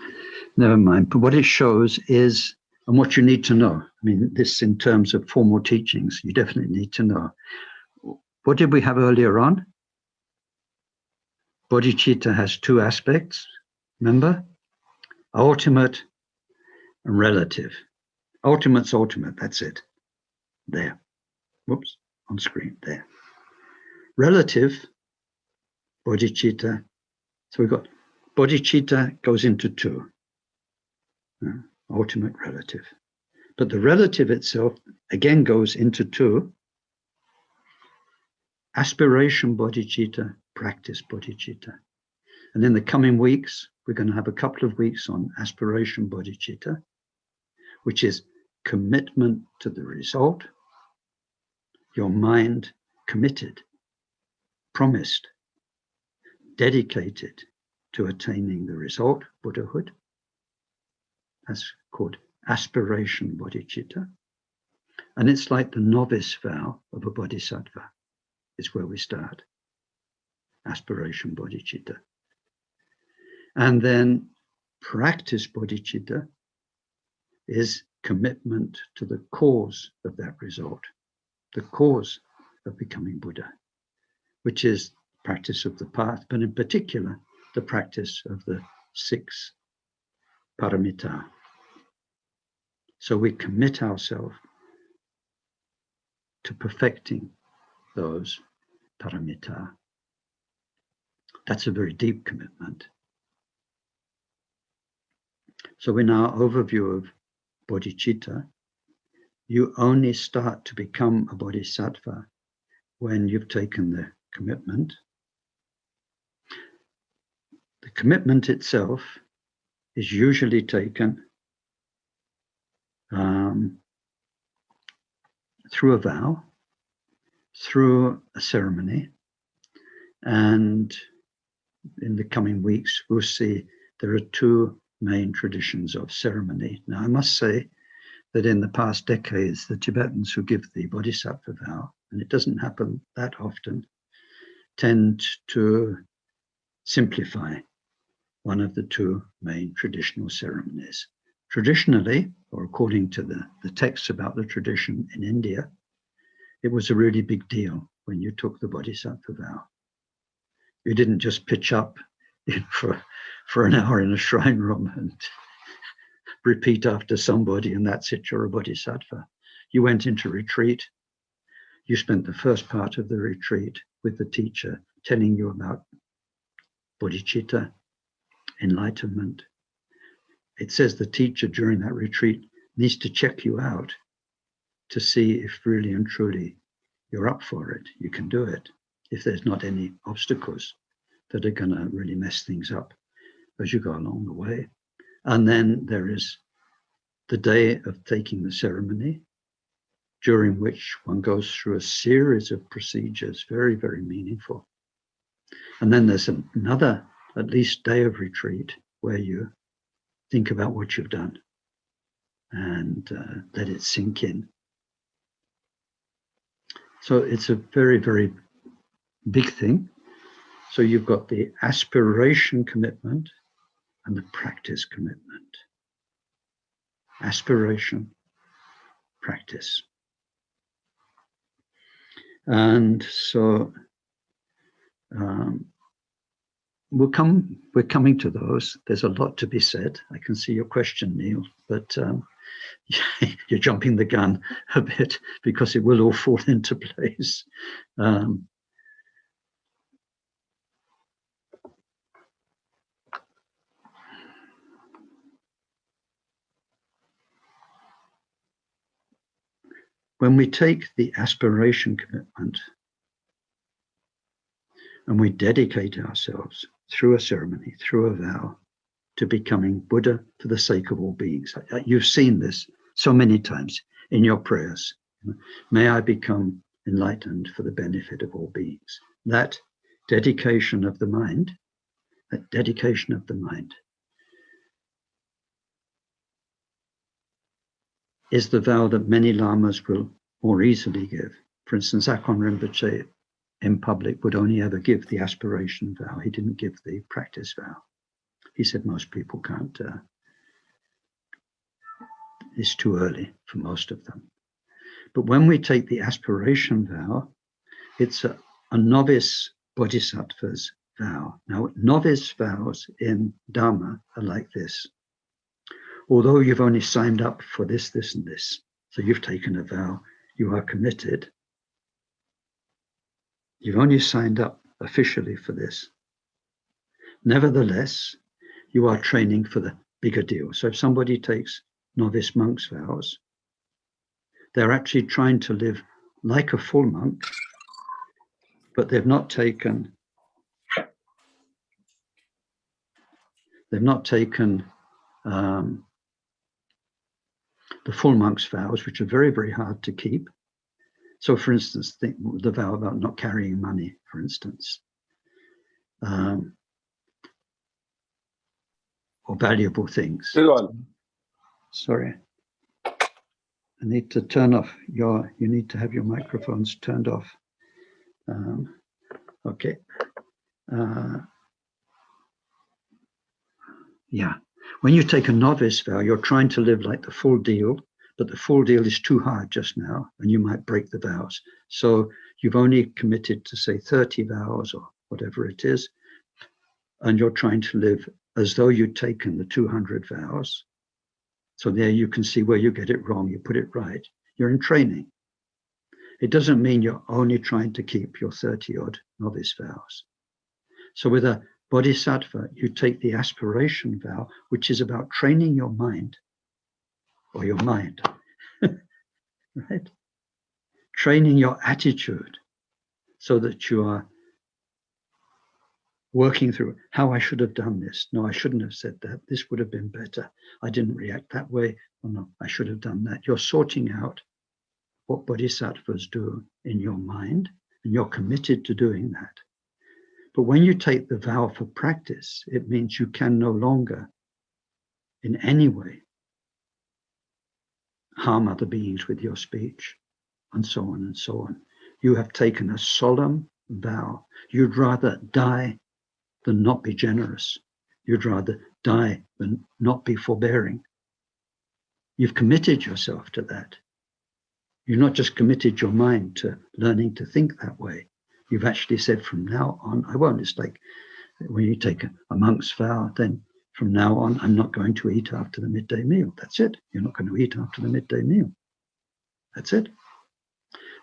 Never mind. But what it shows is, and what you need to know, I mean, this in terms of formal teachings, you definitely need to know. What did we have earlier on? Bodhicitta has two aspects, remember? Ultimate and relative. Ultimate's ultimate, that's it. There. Whoops, on screen, there. Relative, bodhicitta. So we've got bodhicitta goes into two. Ultimate, relative. But the relative itself, again, goes into two. Aspiration Bodhicitta, Practice Bodhicitta. And in the coming weeks, we're going to have a couple of weeks on Aspiration Bodhicitta, which is commitment to the result, your mind committed, promised, dedicated to attaining the result, Buddhahood. That's called Aspiration Bodhicitta. And it's like the novice vow of a bodhisattva. It's where we start. Aspiration Bodhicitta. And then Practice Bodhicitta is commitment to the cause of that result, the cause of becoming Buddha, which is practice of the path, but in particular, the practice of the 6 paramita. So we commit ourselves to perfecting those paramita. That's a very deep commitment. So in our overview of bodhicitta, you only start to become a bodhisattva when you've taken the commitment. The commitment itself is usually taken through a vow, through a ceremony, and in the coming weeks we'll see there are 2 main traditions of ceremony. Now I must say that in the past decades the Tibetans who give the Bodhisattva vow, and it doesn't happen that often, tend to simplify one of the 2 main traditional ceremonies. Traditionally, or according to the texts about the tradition in India, it was a really big deal when you took the Bodhisattva vow. You didn't just pitch up for an hour in a shrine room and repeat after somebody and that's it, you're a Bodhisattva. You went into retreat. You spent the first part of the retreat with the teacher telling you about Bodhichitta, enlightenment. It says the teacher during that retreat needs to check you out to see if really and truly you're up for it. You can do it. If there's not any obstacles that are going to really mess things up as you go along the way. And then there is the day of taking the ceremony, during which one goes through a series of procedures, very, very meaningful. And then there's another, at least, day of retreat where you think about what you've done and let it sink in. So it's a very, very big thing. So you've got the aspiration commitment and the practice commitment. Aspiration, practice. And so we're coming to those. There's a lot to be said. I can see your question, Neil, but you're jumping the gun a bit because it will all fall into place. When we take the aspiration commitment and we dedicate ourselves through a ceremony, through a vow, to becoming Buddha for the sake of all beings. You've seen this so many times in your prayers. May I become enlightened for the benefit of all beings. That dedication of the mind, is the vow that many lamas will more easily give. For instance, Akon Rinpoche in public would only ever give the aspiration vow. He didn't give the practice vow. He said most people can't. It's too early for most of them. But when we take the aspiration vow, it's a novice bodhisattva's vow. Now, novice vows in Dharma are like this. Although you've only signed up for this, this, and this, so you've taken a vow, you are committed. You've only signed up officially for this. Nevertheless, you are training for the bigger deal. So if somebody takes novice monk's vows, they're actually trying to live like a full monk, but they've not taken the full monk's vows, which are very, very hard to keep. So, for instance, think the vow about not carrying money, for instance, or valuable things. Sorry, I need to turn off you need to have your microphones turned off. Okay. Yeah. When you take a novice vow, you're trying to live like the full deal, but the full deal is too hard just now, and you might break the vows. So you've only committed to, say, 30 vows or whatever it is, and you're trying to live as though you'd taken the 200 vows. So there you can see where you get it wrong, you put it right. You're in training. It doesn't mean you're only trying to keep your 30-odd novice vows. So with a bodhisattva, you take the aspiration vow, which is about training your mind, or your mind, right? Training your attitude so that you are working through how I should have done this. No, I shouldn't have said that. This would have been better. I didn't react that way. Oh no, I should have done that. You're sorting out what bodhisattvas do in your mind, and you're committed to doing that. But when you take the vow for practice, it means you can no longer, in any way, harm other beings with your speech, and so on and so on. You have taken a solemn vow. You'd rather die than not be generous. You'd rather die than not be forbearing. You've committed yourself to that. You've not just committed your mind to learning to think that way. You've actually said, from now on, I won't. It's like when you take a monk's vow, then from now on, I'm not going to eat after the midday meal. That's it. You're not going to eat after the midday meal. That's it.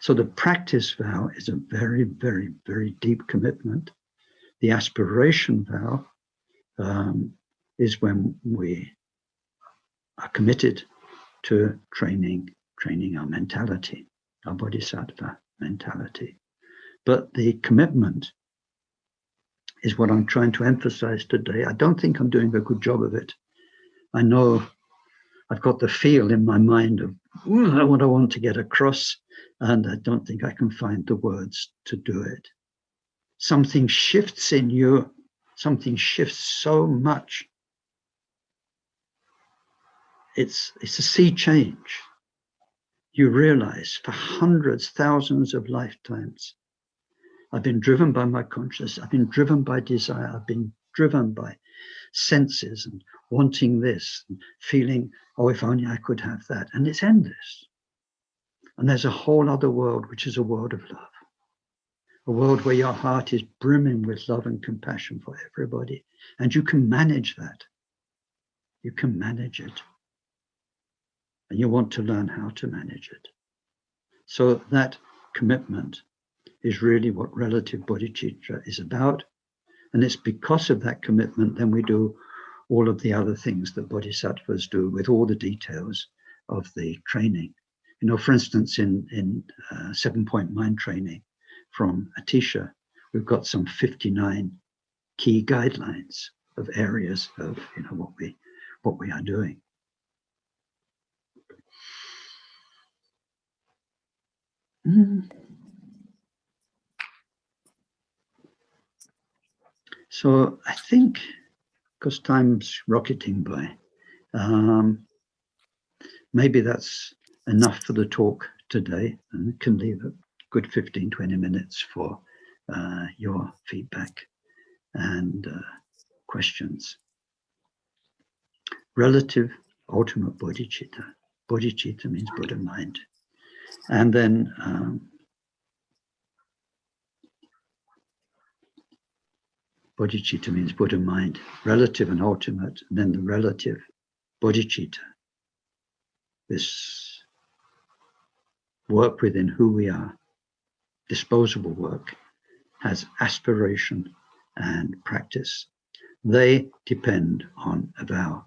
So the practice vow is a very, very, very deep commitment. The aspiration vow is when we are committed to training our mentality, our bodhisattva mentality. But the commitment is what I'm trying to emphasize today. I don't think I'm doing a good job of it. I know I've got the feel in my mind of what I want to get across, and I don't think I can find the words to do it. Something shifts in you, something shifts so much. It's a sea change. You realize for hundreds, thousands of lifetimes, I've been driven by my consciousness, I've been driven by desire, I've been driven by senses and wanting this, and feeling, oh, if only I could have that. And it's endless. And there's a whole other world, which is a world of love. A world where your heart is brimming with love and compassion for everybody. And you can manage that. You can manage it. And you want to learn how to manage it. So that commitment is really what relative bodhicitta is about. And it's because of that commitment then we do all of the other things that bodhisattvas do with all the details of the training. You know, for instance, in 7-point mind training from Atisha, we've got some 59 key guidelines of areas of, you know, what we are doing. So I think, because time's rocketing by, maybe that's enough for the talk today, and it can leave a good 15-20 minutes for your feedback and questions. Relative ultimate bodhicitta. Bodhicitta means Buddha mind. And then bodhicitta means Buddha mind, relative and ultimate, and then the relative bodhicitta. This work within who we are, disposable work, has aspiration and practice. They depend on a vow,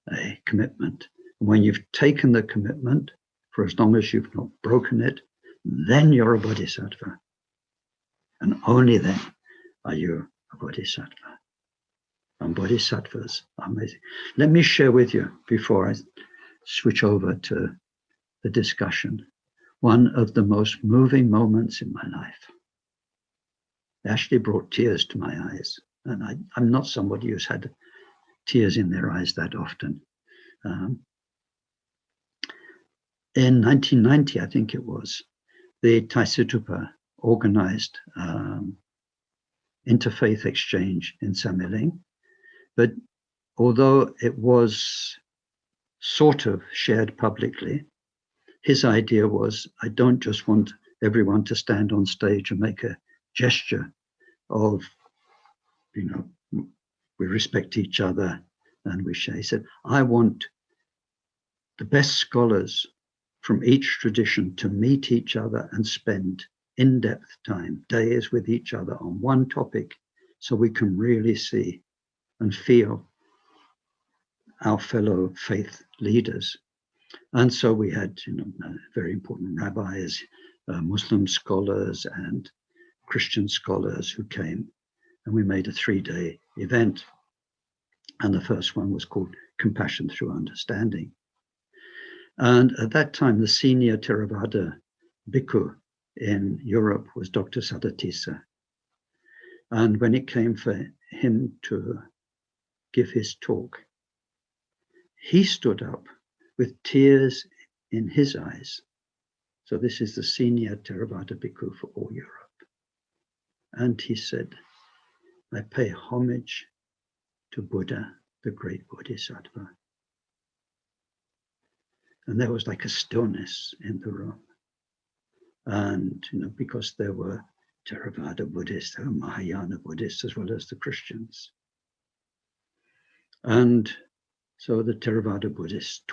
a commitment. When you've taken the commitment, for as long as you've not broken it, then you're a bodhisattva. And only then are you a bodhisattva. And bodhisattvas are amazing. Let me share with you, before I switch over to the discussion, one of the most moving moments in my life. It actually brought tears to my eyes. And I'm not somebody who's had tears in their eyes that often. In 1990, I think it was, the Taisitupa organized interfaith exchange in Samiling. But although it was sort of shared publicly, his idea was, I don't just want everyone to stand on stage and make a gesture of, you know, we respect each other and we share. He said, I want the best scholars from each tradition to meet each other and spend in-depth time, days with each other on one topic, so we can really see and feel our fellow faith leaders. And so we had, you know, very important rabbis, Muslim scholars and Christian scholars who came, and we made a 3-day event. And the first one was called Compassion Through Understanding. And at that time, the senior Theravada bhikkhu in Europe was Dr. Sadatissa. And when it came for him to give his talk, he stood up with tears in his eyes. So this is the senior Theravada bhikkhu for all Europe. And he said, I pay homage to Buddha, the great Bodhisattva. And there was like a stillness in the room. And, because there were Theravada Buddhists, there were Mahayana Buddhists, as well as the Christians. And so the Theravada Buddhists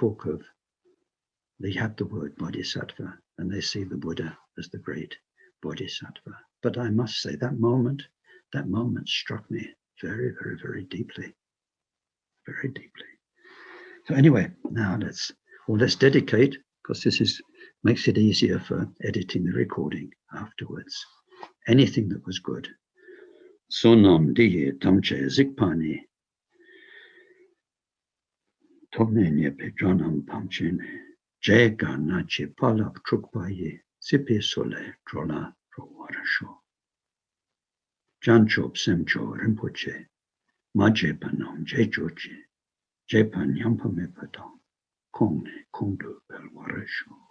they have the word Bodhisattva, and they see the Buddha as the great Bodhisattva. But I must say that moment struck me very, very, very deeply. Very deeply. So anyway, now let's dedicate, because this makes it easier for editing the recording afterwards. Anything that was good. Sonam diye tamche zikpani. Tomnenye pejranam pamchene. Jega nachi palap trukpaye. Sipi sole trola prowarasho. Janchop semcho rinpoche. Maje panom jejoche. Jepan yampame patong. Kongne kondu belwarasho.